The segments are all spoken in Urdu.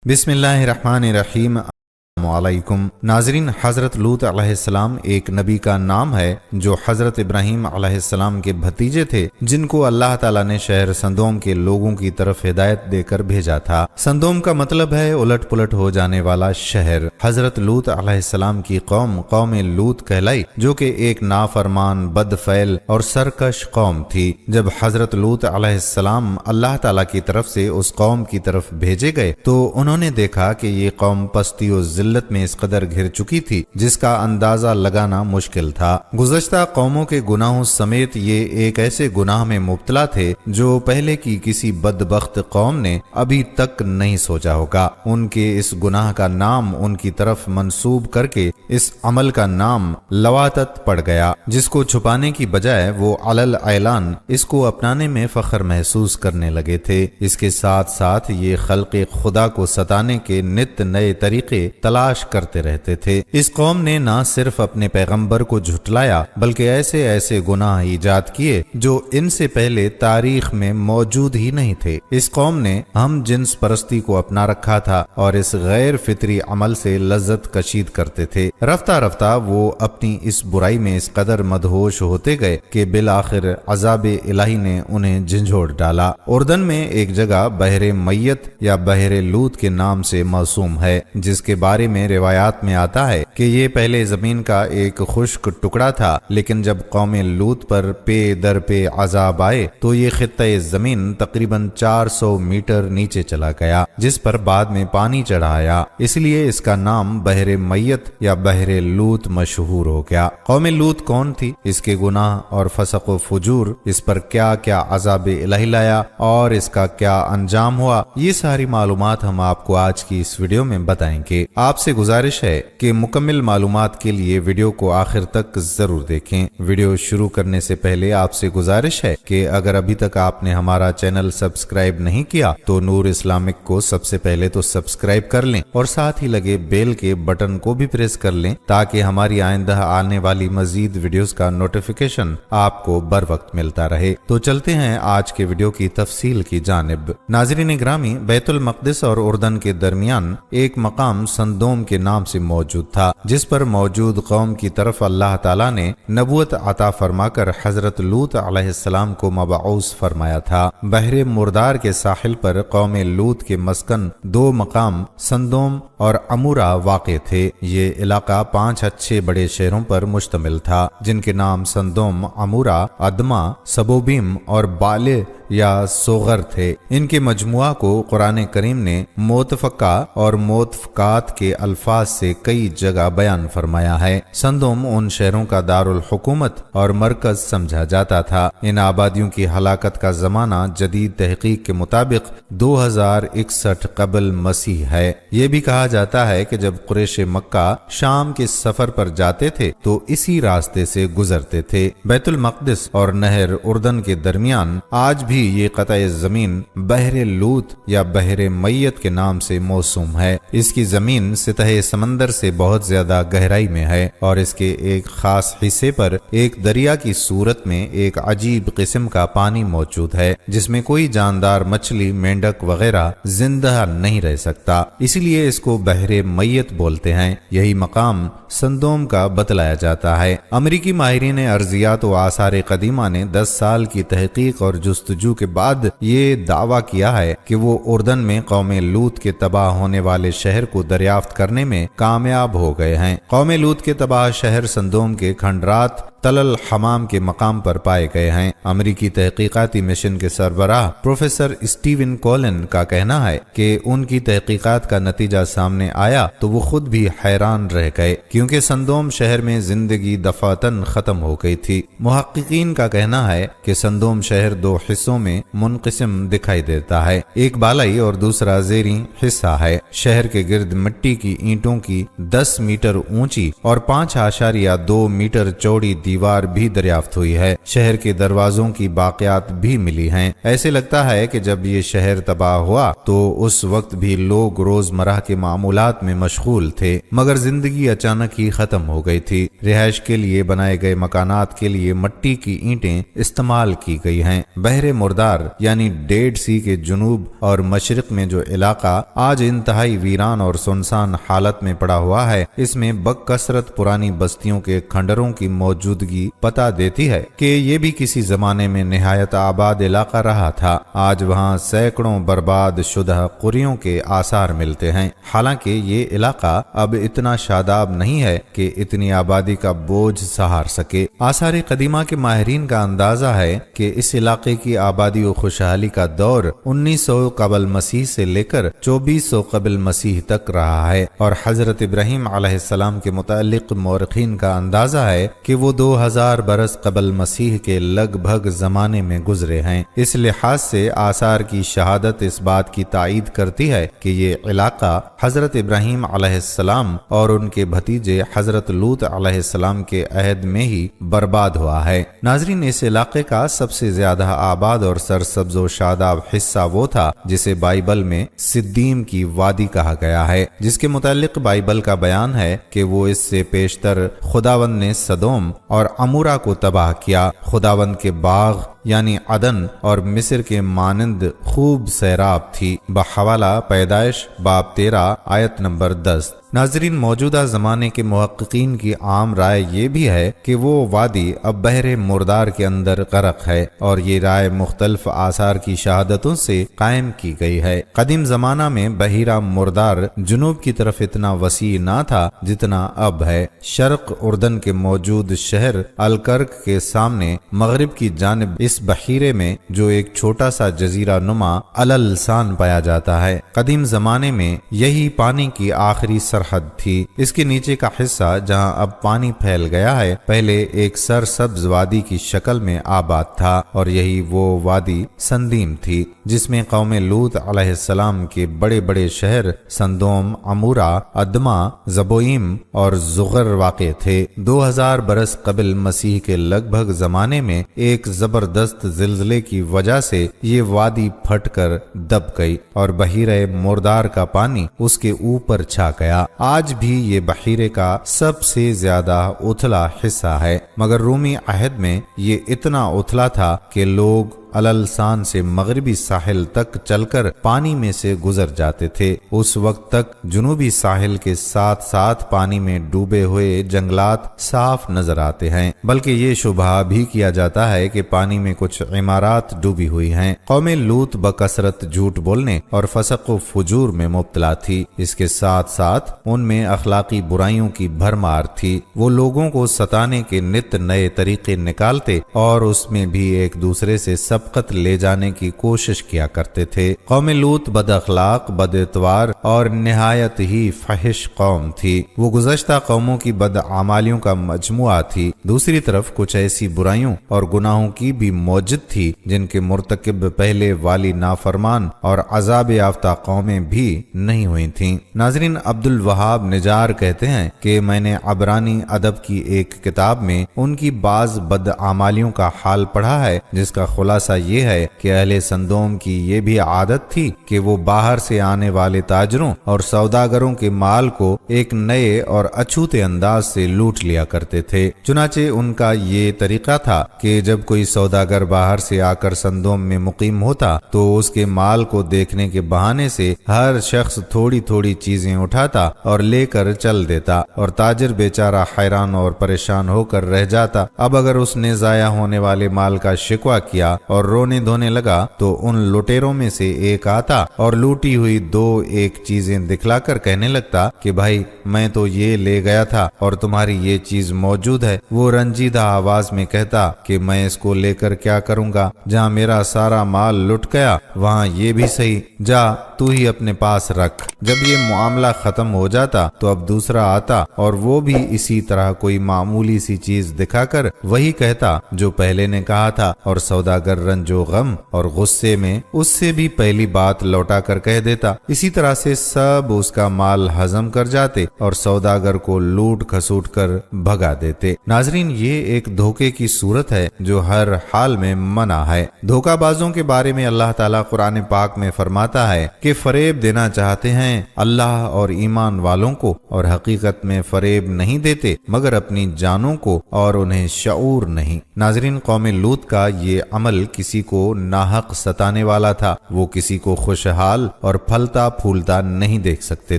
بسم اللہ الرحمن الرحیم۔ السلام علیکم ناظرین، حضرت لوط علیہ السلام ایک نبی کا نام ہے جو حضرت ابراہیم علیہ السلام کے بھتیجے تھے، جن کو اللہ تعالیٰ نے شہر سندوم کے لوگوں کی طرف ہدایت دے کر بھیجا تھا۔ سندوم کا مطلب ہے الٹ پلٹ ہو جانے والا شہر۔ حضرت لوط علیہ السلام کی قوم لوط کہلائی، جو کہ ایک نافرمان، بد فعل اور سرکش قوم تھی۔ جب حضرت لوط علیہ السلام اللہ تعالیٰ کی طرف سے اس قوم کی طرف بھیجے گئے تو انہوں نے دیکھا کہ یہ قوم پستی و ذلت میں اس قدر گھر چکی تھی جس کا اندازہ لگانا مشکل تھا۔ گزشتہ قوموں کے گناہوں سمیت یہ ایک ایسے گناہ میں مبتلا تھے جو پہلے کی کسی بدبخت قوم نے ابھی تک نہیں سوچا ہوگا۔ ان کے اس گناہ کا نام ان کی طرف منسوب کر کے اس عمل کا نام لواطت پڑ گیا، جس کو چھپانے کی بجائے وہ علل اعلان اس کو اپنانے میں فخر محسوس کرنے لگے تھے۔ اس کے ساتھ ساتھ یہ خلق خدا کو ستانے کے نت نئے طریقے تلاش کرتے رہتے تھے۔ اس قوم نے نہ صرف اپنے پیغمبر کو جھٹلایا بلکہ ایسے گناہ ایجاد کیے جو ان سے پہلے تاریخ میں موجود ہی نہیں تھے۔ اس قوم نے ہم جنس پرستی کو اپنا رکھا تھا اور اس غیر فطری عمل سے لذت کشید کرتے تھے۔ رفتہ رفتہ وہ اپنی اس برائی میں اس قدر مدہوش ہوتے گئے کہ بالآخر عذاب الہی نے انہیں جھنجھوڑ ڈالا۔ اردن میں ایک جگہ بحر میت یا بحر لوط کے نام سے موسوم ہے، جس کے بارے میں روایات میں آتا ہے کہ یہ پہلے زمین کا ایک خشک ٹکڑا تھا، لیکن جب قوم لوط پر پے در پے عذاب آئے تو یہ خطۂ زمین تقریباً 400 میٹر نیچے چلا گیا، جس پر بعد میں پانی چڑھا آیا، اس لیے اس کا نام بحر میت یا بحر لوط مشہور ہو گیا۔ قوم لوط کون تھی، اس کے گناہ اور فسق و فجور، اس پر کیا کیا عذاب الہی لایا اور اس کا کیا انجام ہوا، یہ ساری معلومات ہم آپ کو آج کی اس ویڈیو میں بتائیں گے۔ آپ سے گزارش ہے کہ مکمل معلومات کے لیے ویڈیو کو آخر تک ضرور دیکھیں۔ ویڈیو شروع کرنے سے پہلے آپ سے گزارش ہے کہ اگر ابھی تک آپ نے ہمارا چینل سبسکرائب نہیں کیا تو نور اسلامک کو سب سے پہلے تو سبسکرائب کر لیں اور ساتھ ہی لگے بیل کے بٹن کو بھی پریس کر لیں تاکہ ہماری آئندہ آنے والی مزید ویڈیوز کا نوٹیفیکیشن آپ کو بر وقت ملتا رہے۔ تو چلتے ہیں آج کے ویڈیو کی تفصیل کی جانب۔ ناظرین گرامی، بیت المقدس اور اردن کے درمیان ایک مقام سندوم کے نام سے موجود تھا، جس پر موجود قوم کی طرف اللہ تعالیٰ نے نبوت عطا فرما کر حضرت لوط علیہ السلام کو مبعوث فرمایا تھا۔ بحر مردار کے ساحل پر قوم لوط کے مسکن دو مقام سندوم اور عمورہ واقع تھے۔ یہ علاقہ 5 اچھے بڑے شہروں پر مشتمل تھا، جن کے نام سندوم، عمورہ، ادما، سبوبیم اور بالے یا سوغر تھے۔ ان کے مجموعہ کو قرآن کریم نے موتفقہ اور موتفقات کے الفاظ سے کئی جگہ بیان فرمایا ہے۔ سندوم ان شہروں کا دارالحکومت اور مرکز سمجھا جاتا تھا۔ ان آبادیوں کی ہلاکت کا زمانہ جدید تحقیق کے مطابق 2061 قبل مسیح ہے۔ یہ بھی کہا جاتا ہے کہ جب قریش مکہ شام کے سفر پر جاتے تھے تو اسی راستے سے گزرتے تھے۔ بیت المقدس اور نہر اردن کے درمیان آج بھی یہ قطع زمین بحر لوط یا بحر میت کے نام سے موسوم ہے۔ اس کی زمین سطح سمندر سے بہت زیادہ گہرائی میں ہے اور اس کے ایک خاص حصے پر ایک دریا کی صورت میں ایک عجیب قسم کا پانی موجود ہے، جس میں کوئی جاندار مچھلی، مینڈک وغیرہ زندہ نہیں رہ سکتا، اس لیے اس کو بحر میت بولتے ہیں۔ یہی مقام سندوم کا بتلایا جاتا ہے۔ امریکی ماہرین ارضیات و آثار قدیمہ نے 10 سال کی تحقیق اور جستجو کے بعد یہ دعویٰ کیا ہے کہ وہ اردن میں قوم لوط کے تباہ ہونے والے شہر کو دریافت کرنے میں کامیاب ہو گئے ہیں۔ قوم لوط کے تباہ شہر سندوم کے کھنڈرات تل الحمام کے مقام پر پائے گئے ہیں۔ امریکی تحقیقاتی مشن کے سربراہ پروفیسر اسٹیون کولن کا کہنا ہے کہ ان کی تحقیقات کا نتیجہ سامنے آیا تو وہ خود بھی حیران رہ گئے، کیونکہ سندوم شہر میں زندگی دفعتاً ختم ہو گئی تھی۔ محققین کا کہنا ہے کہ سندوم شہر 2 حصوں میں منقسم دکھائی دیتا ہے، ایک بالائی اور دوسرا زیریں حصہ ہے۔ شہر کے گرد مٹی کی اینٹوں کی 10 میٹر اونچی اور 5.2 میٹر چوڑی دیوار دیوار بھی دریافت ہوئی ہے، شہر کے دروازوں کی باقیات بھی ملی ہیں۔ ایسے لگتا ہے کہ جب یہ شہر تباہ ہوا تو اس وقت بھی لوگ روزمرہ کے معمولات میں مشغول تھے، مگر زندگی اچانک ہی ختم ہو گئی تھی۔ رہائش کے لیے بنائے گئے مکانات کے لیے مٹی کی اینٹیں استعمال کی گئی ہیں۔ بحر مردار یعنی ڈیڈ سی کے جنوب اور مشرق میں جو علاقہ آج انتہائی ویران اور سنسان حالت میں پڑا ہوا ہے، اس میں بکثرت پرانی بستیوں کے کھنڈروں کی موجودگی پتہ دیتی ہے کہ یہ بھی کسی زمانے میں نہایت آباد علاقہ رہا تھا۔ آج وہاں سینکڑوں برباد شدہ قریوں کے آثار ملتے ہیں، حالانکہ یہ علاقہ اب اتنا شاداب نہیں ہے کہ اتنی آبادی کا بوجھ سہار سکے۔ آثار قدیمہ کے ماہرین کا اندازہ ہے کہ اس علاقے کی آبادی و خوشحالی کا دور 1900 قبل مسیح سے لے کر 2400 قبل مسیح تک رہا ہے، اور حضرت ابراہیم علیہ السلام کے متعلق مورخین کا اندازہ ہے کہ وہ 2000 برس قبل مسیح کے لگ بھگ زمانے میں گزرے ہیں۔ اس لحاظ سے آثار کی شہادت اس بات کی تائید کرتی ہے کہ یہ علاقہ حضرت ابراہیم علیہ السلام اور ان کے بھتیجے حضرت لوط علیہ السلام کے عہد میں ہی برباد ہوا ہے۔ ناظرین، اس علاقے کا سب سے زیادہ آباد اور سرسبز و شاداب حصہ وہ تھا جسے بائبل میں سدیم کی وادی کہا گیا ہے، جس کے متعلق بائبل کا بیان ہے کہ وہ اس سے پیشتر خداوند نے سدوم اور عمورہ کو تباہ کیا۔ خداوند کے باغ یعنی عدن اور مصر کے مانند خوب سیراب تھی۔ بحوالہ پیدائش باب 13 آیت نمبر 10۔ ناظرین، موجودہ زمانے کے محققین کی عام رائے یہ بھی ہے کہ وہ وادی اب بحر مردار کے اندر غرق ہے، اور یہ رائے مختلف آثار کی شہادتوں سے قائم کی گئی ہے۔ قدیم زمانہ میں بحیرہ مردار جنوب کی طرف اتنا وسیع نہ تھا جتنا اب ہے۔ شرق اردن کے موجود شہر الکرک کے سامنے مغرب کی جانب اس بحیرے میں جو ایک چھوٹا سا جزیرہ نما الالسان پایا جاتا ہے، قدیم زمانے میں یہی پانی کی آخری سرحد تھی۔ اس کے نیچے کا حصہ جہاں اب پانی پھیل گیا ہے، پہلے ایک سرسبز وادی کی شکل میں آباد تھا، اور یہی وہ وادی سندیم تھی جس میں قوم لوط علیہ السلام کے بڑے بڑے شہر سندوم، عمورہ، ادما، زبوئیم اور زغر واقع تھے۔ 2000 برس قبل مسیح کے لگ بھگ زمانے میں ایک زبردست زلزلے کی وجہ سے یہ وادی پھٹ کر دب گئی اور بحیرہ مردار کا پانی اس کے اوپر چھا گیا۔ آج بھی یہ بحیرے کا سب سے زیادہ اتھلا حصہ ہے، مگر رومی عہد میں یہ اتنا اتھلا تھا کہ لوگ الالسان سے مغربی ساحل تک چل کر پانی میں سے گزر جاتے تھے۔ اس وقت تک جنوبی ساحل کے ساتھ ساتھ پانی میں ڈوبے ہوئے جنگلات صاف نظر آتے ہیں، بلکہ یہ شبہ بھی کیا جاتا ہے کہ پانی میں کچھ عمارات ڈوبی ہوئی ہیں۔ قوم لوط بکثرت جھوٹ بولنے اور فسق و فجور میں مبتلا تھی، اس کے ساتھ ساتھ ان میں اخلاقی برائیوں کی بھرمار تھی۔ وہ لوگوں کو ستانے کے نت نئے طریقے نکالتے اور اس میں بھی ایک دوسرے سے سبقت لے جانے کی کوشش کیا کرتے تھے۔ قوم لوط بد اخلاق، بد اتوار اور نہایت ہی فحش قوم تھی۔ وہ گزشتہ قوموں کی بد اعمالیوں کا مجموعہ تھی۔ دوسری طرف کچھ ایسی برائیوں اور گناہوں کی بھی موجد تھی جن کے مرتکب پہلے والی نافرمان اور عذاب یافتہ قومیں بھی نہیں ہوئی تھیں۔ ناظرین، عبد الوہاب نجار کہتے ہیں کہ میں نے عبرانی ادب کی ایک کتاب میں ان کی بعض بد اعمالیوں کا حال پڑھا ہے، جس کا خلاصہ یہ ہے کہ اہل سندوم کی یہ بھی عادت تھی کہ وہ باہر سے آنے والے تاجروں اور سوداگروں کے مال کو ایک نئے اور اچھوتے انداز سے لوٹ لیا کرتے تھے۔ چنانچہ ان کا یہ طریقہ تھا کہ جب کوئی سوداگر باہر سے آ کر سندوم میں مقیم ہوتا تو اس کے مال کو دیکھنے کے بہانے سے ہر شخص تھوڑی تھوڑی چیزیں اٹھاتا اور لے کر چل دیتا، اور تاجر بیچارہ حیران اور پریشان ہو کر رہ جاتا۔ اب اگر اس نے ضائع ہونے والے مال کا شکوہ کیا اور رونے دھونے لگا تو ان لٹیروں میں سے ایک آتا اور لوٹی ہوئی 2 چیزیں دکھلا کر کہنے لگتا کہ بھائی، میں تو یہ لے گیا تھا اور تمہاری یہ چیز موجود ہے۔ وہ رنجیدہ آواز میں کہتا کہ میں اس کو لے کر کیا کروں گا؟ جہاں میرا سارا مال لٹ گیا وہاں یہ بھی صحیح، جا تو ہی اپنے پاس رکھ۔ جب یہ معاملہ ختم ہو جاتا تو اب دوسرا آتا اور وہ بھی اسی طرح کوئی معمولی سی چیز دکھا کر وہی کہتا جو پہلے نے کہا تھا، اور سوداگر رنج و غم اور غصے میں اس سے بھی پہلی بات لوٹا کر کہہ دیتا۔ اسی طرح سے سب اس کا مال ہضم کر جاتے اور سوداگر کو لوٹ کھسوٹ کر بھگا دیتے۔ ناظرین، یہ ایک دھوکے کی صورت ہے جو ہر حال میں منع ہے۔ دھوکہ بازوں کے بارے میں اللہ تعالیٰ قرآن پاک میں فرماتا ہے کہ فریب دینا چاہتے ہیں اللہ اور ایمان والوں کو، اور حقیقت میں فریب نہیں دیتے مگر اپنی جانوں کو، اور انہیں شعور نہیں۔ ناظرین، قوم لوط کا یہ عمل کسی کو ناحق ستانے والا تھا۔ وہ کسی کو خوشحال اور پھلتا پھولتا نہیں دیکھ سکتے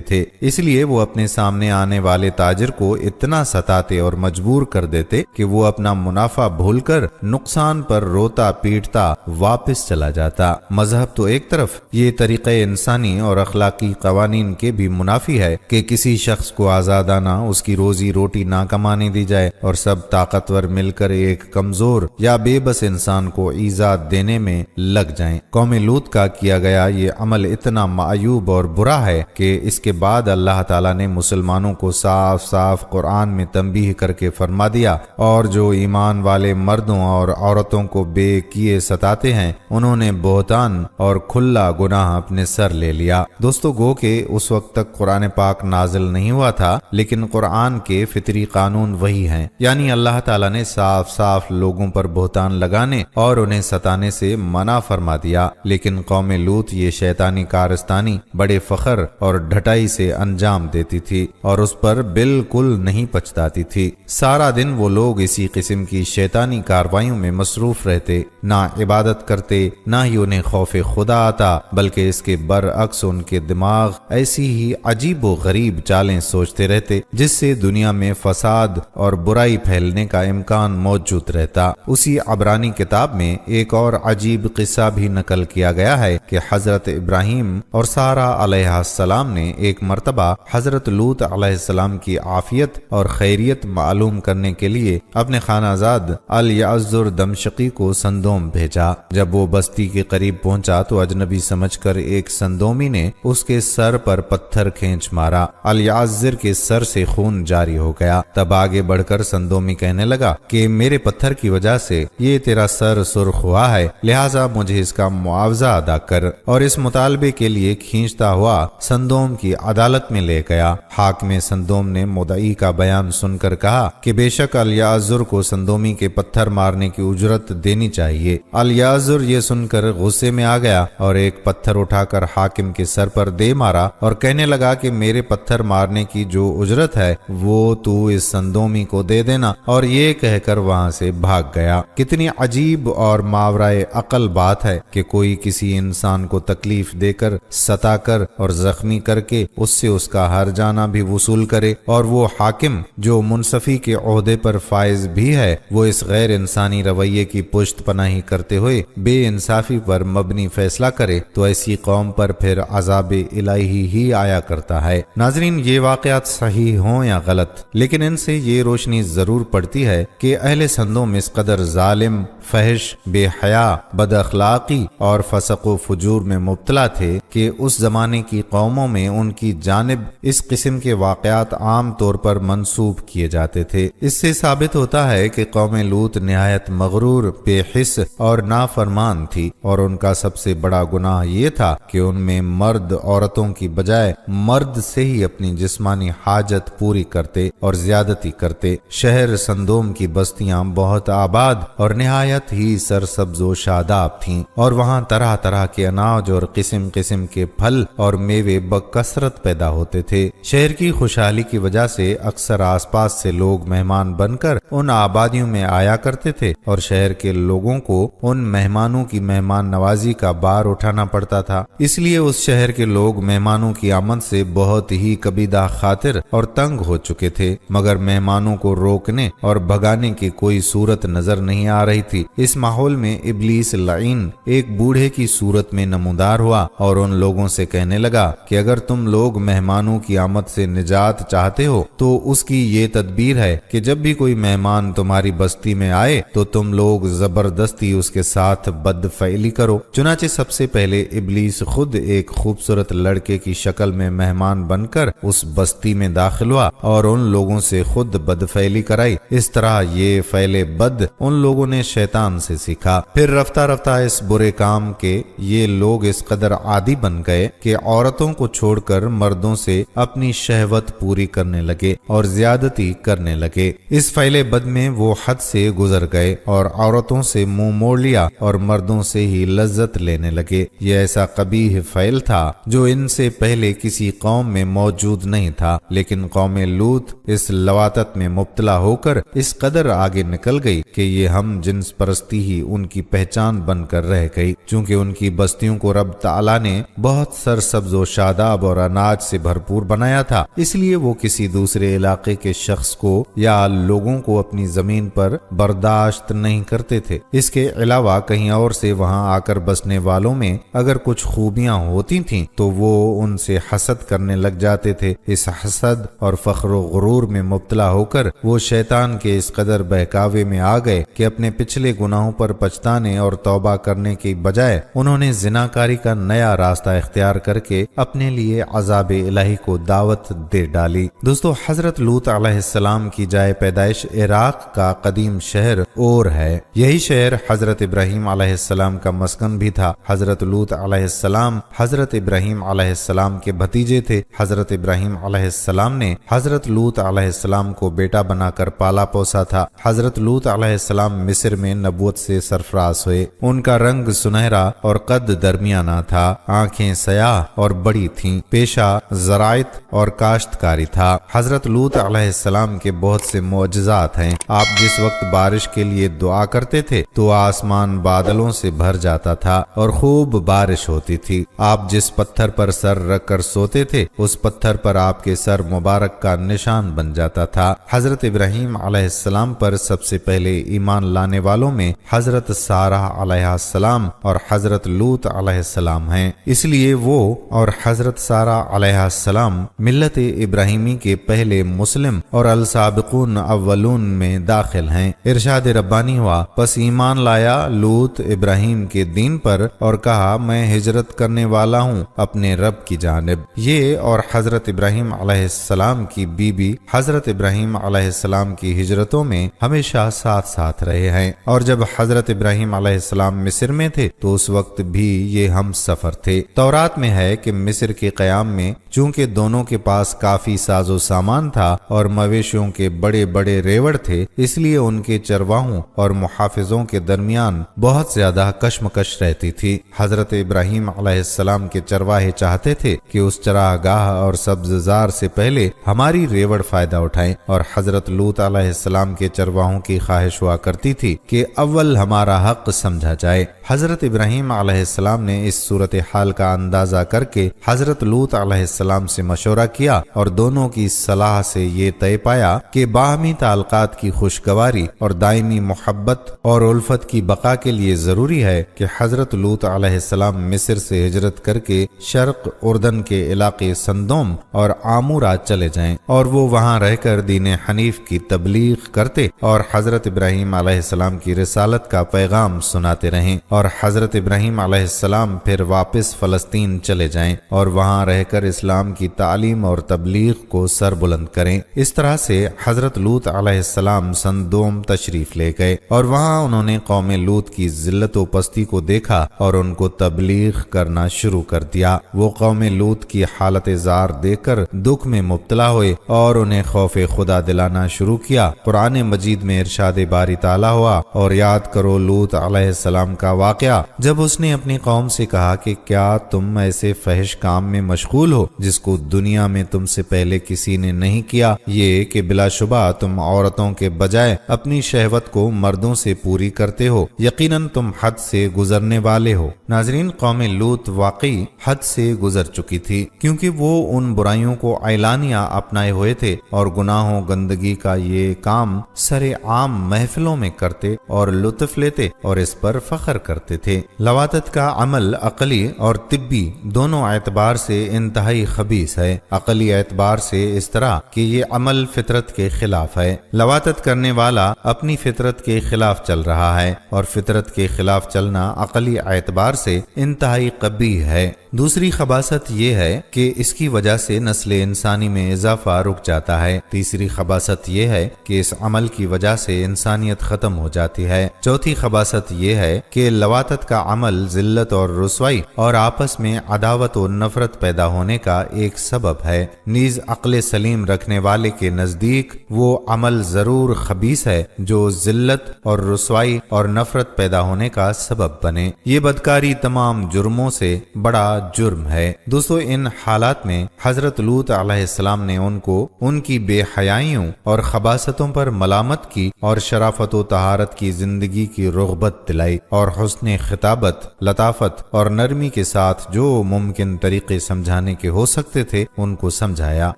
تھے، اس لیے وہ اپنے سامنے آنے والے تاجر کو اتنا ستاتے اور مجبور کر دیتے کہ وہ اپنا منافع بھول کر نقصان پر روتا پیٹتا واپس چلا جاتا۔ مذہب تو ایک طرف، یہ طریقہ انسانی اور اخلاقی قوانین کے بھی منافی ہے کہ کسی شخص کو آزادانہ اس کی روزی روٹی نہ کمانے دی جائے اور سب طاقتور مل کر ایک کمزور یا بے بس انسان کو ایذا دینے میں لگ جائیں۔ قوم لوط کا کیا گیا یہ عمل اتنا معیوب اور برا ہے کہ اس کے بعد اللہ تعالیٰ نے مسلمانوں کو صاف صاف قرآن میں تنبیہ کر کے فرما دیا، اور جو ایمان والے مردوں اور عورتوں کو بے کیے ستاتے ہیں انہوں نے بہتان اور کھلا گناہ اپنے سر لے لیا۔ دوستو، گو کہ اس وقت تک قرآن پاک نازل نہیں ہوا تھا، لیکن قرآن کے فطری قانون وہی ہیں، یعنی اللہ تعالیٰ نے صاف صاف لوگوں پر بہتان لگانے اور انہیں ستانے سے منع فرما دیا، لیکن قوم لوط یہ شیطانی کارستانی بڑے فخر اور ڈھٹائی سے انجام دیتی تھی اور اس پر بالکل نہیں پچھتاتی تھی۔ سارا دن وہ لوگ اسی قسم کی شیطانی کاروائیوں میں مصروف رہتے، نہ عبادت کرتے نہ ہی انہیں خوف خدا آتا، بلکہ اس کے برعکس ان کے دماغ ایسی ہی عجیب و غریب چالیں سوچتے رہتے جس سے دنیا میں فساد اور برائی پھیلنے کا امکان موجود رہتا۔ اسی عبرانی کتاب میں ایک اور عجیب قصہ بھی نقل کیا گیا ہے کہ حضرت ابراہیم اور سارہ علیہ السلام نے ایک مرتبہ حضرت لوط علیہ السلام کی عافیت اور خیریت معلوم کرنے کے لیے اپنے خانہ زاد الیعزر دمشقی کو سندوم بھیجا۔ جب وہ بستی کے قریب پہنچا تو اجنبی سمجھ کر ایک سندومی نے اس کے سر پر پتھر کھینچ مارا۔ الیعزر کے سر سے خون جاری ہو گیا۔ تب آگے بڑھ کر سندومی کہنے لگا کہ میرے پتھر کی وجہ سے یہ تیرا سر سرخ ہوا ہے، لہٰذا مجھے اس کا معاوضہ ادا کر، اور اس مطالبے کے لیے کھینچتا ہوا سندوم کی عدالت میں لے گیا۔ حاکم سندوم نے مدعی کا بیان سن کر کہا کہ بے شک الیعزر کو سندومی کے پتھر مارنے کی اجرت دینی چاہیے۔ الیعزر یہ سن کر غصے میں آ گیا اور ایک پتھر اٹھا کر حاکم کے سر پر دے مارا اور کہنے لگا کہ میرے پتھر مارنے کی جو اجرت ہے وہ تو اس سندومی کو دے دینا، اور یہ کہہ کر وہاں سے بھاگ گیا۔ کتنی عجیب اور ماورائے عقل بات ہے کہ کوئی کسی انسان کو تکلیف دے کر، ستا کر اور زخمی کر کے اس سے اس کا ہر جانا بھی وصول کرے، اور وہ حاکم جو منصفی کے عہدے پر فائز بھی ہے وہ اس غیر انسانی رویے کی پشت پناہی کرتے ہوئے بے انصافی پر مبنی فیصلہ کرے تو ایسی قوم پر پھر عذاب الہی ہی آیا کرتا ہے۔ ناظرین، یہ واقعات صحیح ہوں یا غلط، لیکن ان سے یہ روشنی ضرور پڑتی ہے کہ اہل سندوم اس قدر ظالم، فحش، بے حیا، بد اخلاقی اور فسق و فجور میں مبتلا تھے کہ اس زمانے کی قوموں میں ان کی جانب اس قسم کے واقعات عام طور پر منسوب کیے جاتے تھے۔ اس سے ثابت ہوتا ہے کہ قوم لوط نہایت مغرور، بے حس اور نافرمان تھی، اور ان کا سب سے بڑا گناہ یہ تھا کہ ان میں مرد عورتوں کی بجائے مرد سے ہی اپنی جسمانی حاجت پوری کرتے اور زیادتی کرتے۔ شہر سندوم کی بستیاں بہت آباد اور نہایت ہی سرسبز و شاداب تھیں، اور وہاں طرح طرح کے اناج اور قسم قسم کے پھل اور میوے بکثرت پیدا ہوتے تھے۔ شہر کی خوشحالی کی وجہ سے اکثر آس پاس سے لوگ مہمان بن کر ان آبادیوں میں آیا کرتے تھے، اور شہر کے لوگوں کو ان مہمانوں کی مہمان نوازی کا بار اٹھانا پڑتا تھا۔ اس لیے اس شہر کے لوگ مہمانوں کی آمد سے بہت ہی کبیدہ خاطر اور تنگ ہو چکے تھے، مگر مہمانوں کو روکنے اور بھگانے کی کوئی صورت نظر نہیں آ رہی تھی۔ اس ماحول میں ابلیس لعین ایک بوڑھے کی صورت میں نمودار ہوا اور ان لوگوں سے کہنے لگا کہ اگر تم لوگ مہمانوں کی آمد سے نجات چاہتے ہو تو اس کی یہ تدبیر ہے کہ جب بھی کوئی مہمان مہمان تمہاری بستی میں آئے تو تم لوگ زبردستی اس کے ساتھ بدفعلی کرو۔ چنانچہ سب سے پہلے ابلیس خود ایک خوبصورت لڑکے کی شکل میں مہمان بن کر اس بستی میں داخل ہوا اور ان لوگوں سے خود بدفعلی کرائی۔ اس طرح یہ فعل بد ان لوگوں نے شیطان سے سیکھا۔ پھر رفتہ رفتہ اس برے کام کے یہ لوگ اس قدر عادی بن گئے کہ عورتوں کو چھوڑ کر مردوں سے اپنی شہوت پوری کرنے لگے اور زیادتی کرنے لگے۔ اس فعل بد میں وہ حد سے گزر گئے اور عورتوں سے منہ موڑ لیا اور مردوں سے ہی لذت لینے لگے۔ یہ ایسا قبیح فعل تھا جو ان سے پہلے کسی قوم میں موجود نہیں تھا، لیکن قوم لوط اس لواطت میں مبتلا ہو کر اس قدر آگے نکل گئی کہ یہ ہم جنس پرستی ہی ان کی پہچان بن کر رہ گئی۔ چونکہ ان کی بستیوں کو رب تعالیٰ نے بہت سرسبز و شاداب اور اناج سے بھرپور بنایا تھا، اس لیے وہ کسی دوسرے علاقے کے شخص کو یا لوگوں کو اپنی زمین پر برداشت نہیں کرتے تھے۔ اس کے علاوہ کہیں اور سے وہاں آ کر بسنے والوں میں اگر کچھ خوبیاں ہوتی تھیں تو وہ ان سے حسد کرنے لگ جاتے تھے۔ اس حسد اور فخر و غرور میں مبتلا ہو کر وہ شیطان کے اس قدر بہکاوے میں آ گئے کہ اپنے پچھلے گناہوں پر پچھتانے اور توبہ کرنے کی بجائے انہوں نے زناکاری کا نیا راستہ اختیار کر کے اپنے لیے عذاب الہی کو دعوت دے ڈالی۔ دوستو، حضرت لوط علیہ السلام کی جائے پیدائش عراق کا قدیم شہر اور ہے۔ یہی شہر حضرت ابراہیم علیہ السلام کا مسکن بھی تھا۔ حضرت لوط علیہ السلام حضرت ابراہیم علیہ السلام کے بھتیجے تھے۔ حضرت ابراہیم علیہ السلام نے حضرت لوط علیہ السلام کو بیٹا بنا کر پالا پوسا تھا۔ حضرت لوط علیہ السلام مصر میں نبوت سے سرفراز ہوئے۔ ان کا رنگ سنہرا اور قد درمیانہ تھا، آنکھیں سیاہ اور بڑی تھیں، پیشہ زراعت اور کاشتکاری تھا۔ حضرت لوط علیہ السلام کے بہت سے معجزات ہیں۔ آپ جس وقت بارش کے لیے دعا کرتے تھے تو آسمان بادلوں سے بھر جاتا تھا اور خوب بارش ہوتی تھی۔ آپ جس پتھر پر سر رکھ کر سوتے تھے اس پتھر پر آپ کے سر مبارک کا نشان بن جاتا تھا۔ حضرت ابراہیم علیہ السلام پر سب سے پہلے ایمان لانے والوں میں حضرت سارہ علیہ السلام اور حضرت لوط علیہ السلام ہیں، اس لیے وہ اور حضرت سارہ علیہ السلام ملت ابراہیمی کے پہلے مسلم اور السابقون اولون میں داخل ہیں۔ ارشاد ربانی ہوا، پس ایمان لایا لوط ابراہیم کے دین پر اور کہا میں ہجرت کرنے والا ہوں اپنے رب کی جانب۔ یہ اور حضرت ابراہیم علیہ السلام کی بیوی حضرت ابراہیم علیہ السلام کی ہجرتوں میں ہمیشہ ساتھ ساتھ رہے ہیں، اور جب حضرت ابراہیم علیہ السلام مصر میں تھے تو اس وقت بھی یہ ہم سفر تھے۔ تورات میں ہے کہ مصر کے قیام میں چونکہ دونوں کے پاس کافی ساز و سامان تھا اور مویشیوں کے بڑے بڑے ریوڑ تھے، اس لیے ان کے چرواہوں اور محافظوں کے درمیان بہت زیادہ کشمکش رہتی تھی۔ حضرت ابراہیم علیہ السلام کے چرواہے چاہتے تھے کہ اس چراہ گاہ اور سبززار سے پہلے ہماری ریوڑ فائدہ اٹھائیں، اور حضرت لوط علیہ السلام کے چرواہوں کی خواہش ہوا کرتی تھی کہ اول ہمارا حق سمجھا جائے۔ حضرت ابراہیم علیہ السلام نے اس صورتحال کا اندازہ کر کے حضرت لوط علیہ السلام سے مشورہ کیا اور دونوں کی صلاح سے یہ طے پایا کہ باہمی تعلقات کی خوشگواری اور دائمی محبت اور الفت کی بقا کے لیے ضروری ہے کہ حضرت لوط علیہ السلام مصر سے ہجرت کر کے شرق اردن کے علاقے سندوم اور آمورا چلے جائیں اور وہ وہاں رہ کر دین حنیف کی تبلیغ کرتے اور حضرت ابراہیم علیہ السلام کی رسالت کا پیغام سناتے رہیں، اور حضرت ابراہیم علیہ السلام پھر واپس فلسطین چلے جائیں اور وہاں رہ کر اسلام کی تعلیم اور تبلیغ کو سر بلند کریں۔ اس طرح سے حضرت لوط علیہ السلام سندوم تشریف لے گئے اور وہاں انہوں نے قوم لوط کی ذلت و پستی کو دیکھا اور ان کو تبلیغ کرنا شروع کر دیا۔ وہ قوم لوط کی حالت زار دیکھ کر دکھ میں مبتلا ہوئے اور انہیں خوف خدا دلانا شروع کیا۔ قرآن مجید میں ارشاد باری تعالیٰ ہوا، اور یاد کرو لوط علیہ السلام کا واقعہ جب اس نے اپنی قوم سے کہا کہ کیا تم ایسے فحش کام میں مشغول ہو جس کو دنیا میں تم سے پہلے کسی نے نہیں کیا، یہ کہ بلا شبہ تم عورتوں کے بجائے اپنی شہوت کو مردوں سے پوری کرتے ہو، یقیناً تم حد سے گزرنے والے ہو۔ ناظرین، قوم لوط واقعی حد سے گزر چکی تھی، کیونکہ وہ ان برائیوں کو اعلانیہ اپنائے ہوئے تھے اور گناہوں گندگی کا یہ کام سر عام محفلوں میں کرتے اور لطف لیتے اور اس پر فخر کرتے تھے۔ لواطت کا عمل عقلی اور طبی دونوں اعتبار سے انتہائی خبیث ہے، عقلی اعتبار سے اس طرح کہ یہ عمل فطرت کے خلاف ہے۔ لواطت کرنے والا اپنی فطرت کے خلاف چل رہا ہے، اور فطرت کے خلاف چلنا عقلی اعتبار سے انتہائی قبیح ہے۔ دوسری خباثت یہ ہے کہ اس کی وجہ سے نسل انسانی میں اضافہ رک جاتا ہے۔ تیسری خباثت یہ ہے کہ اس عمل کی وجہ سے انسانیت ختم ہو جاتی ہے۔ چوتھی خباثت یہ ہے کہ لواطت کا عمل ذلت اور رسوائی اور آپس میں عداوت و نفرت پیدا ہونے کا ایک سبب ہے۔ نیز عقل سلیم رکھنے والے کے نزدیک وہ عمل ضرور خبیث ہے جو ذلت اور رسوائی اور نفرت پیدا ہونے کا سبب بنے۔ یہ بدکاری تمام جرموں سے بڑا جرم ہے۔ دوستو، ان حالات میں حضرت لوط علیہ السلام نے ان کو ان کی بے حیائیوں اور خباثتوں پر ملامت کی اور شرافت و طہارت کی زندگی کی رغبت دلائی، اور حسن خطابت، لطافت اور نرمی کے ساتھ جو ممکن طریقے سمجھانے کے ہو سکتے تھے ان کو سمجھایا،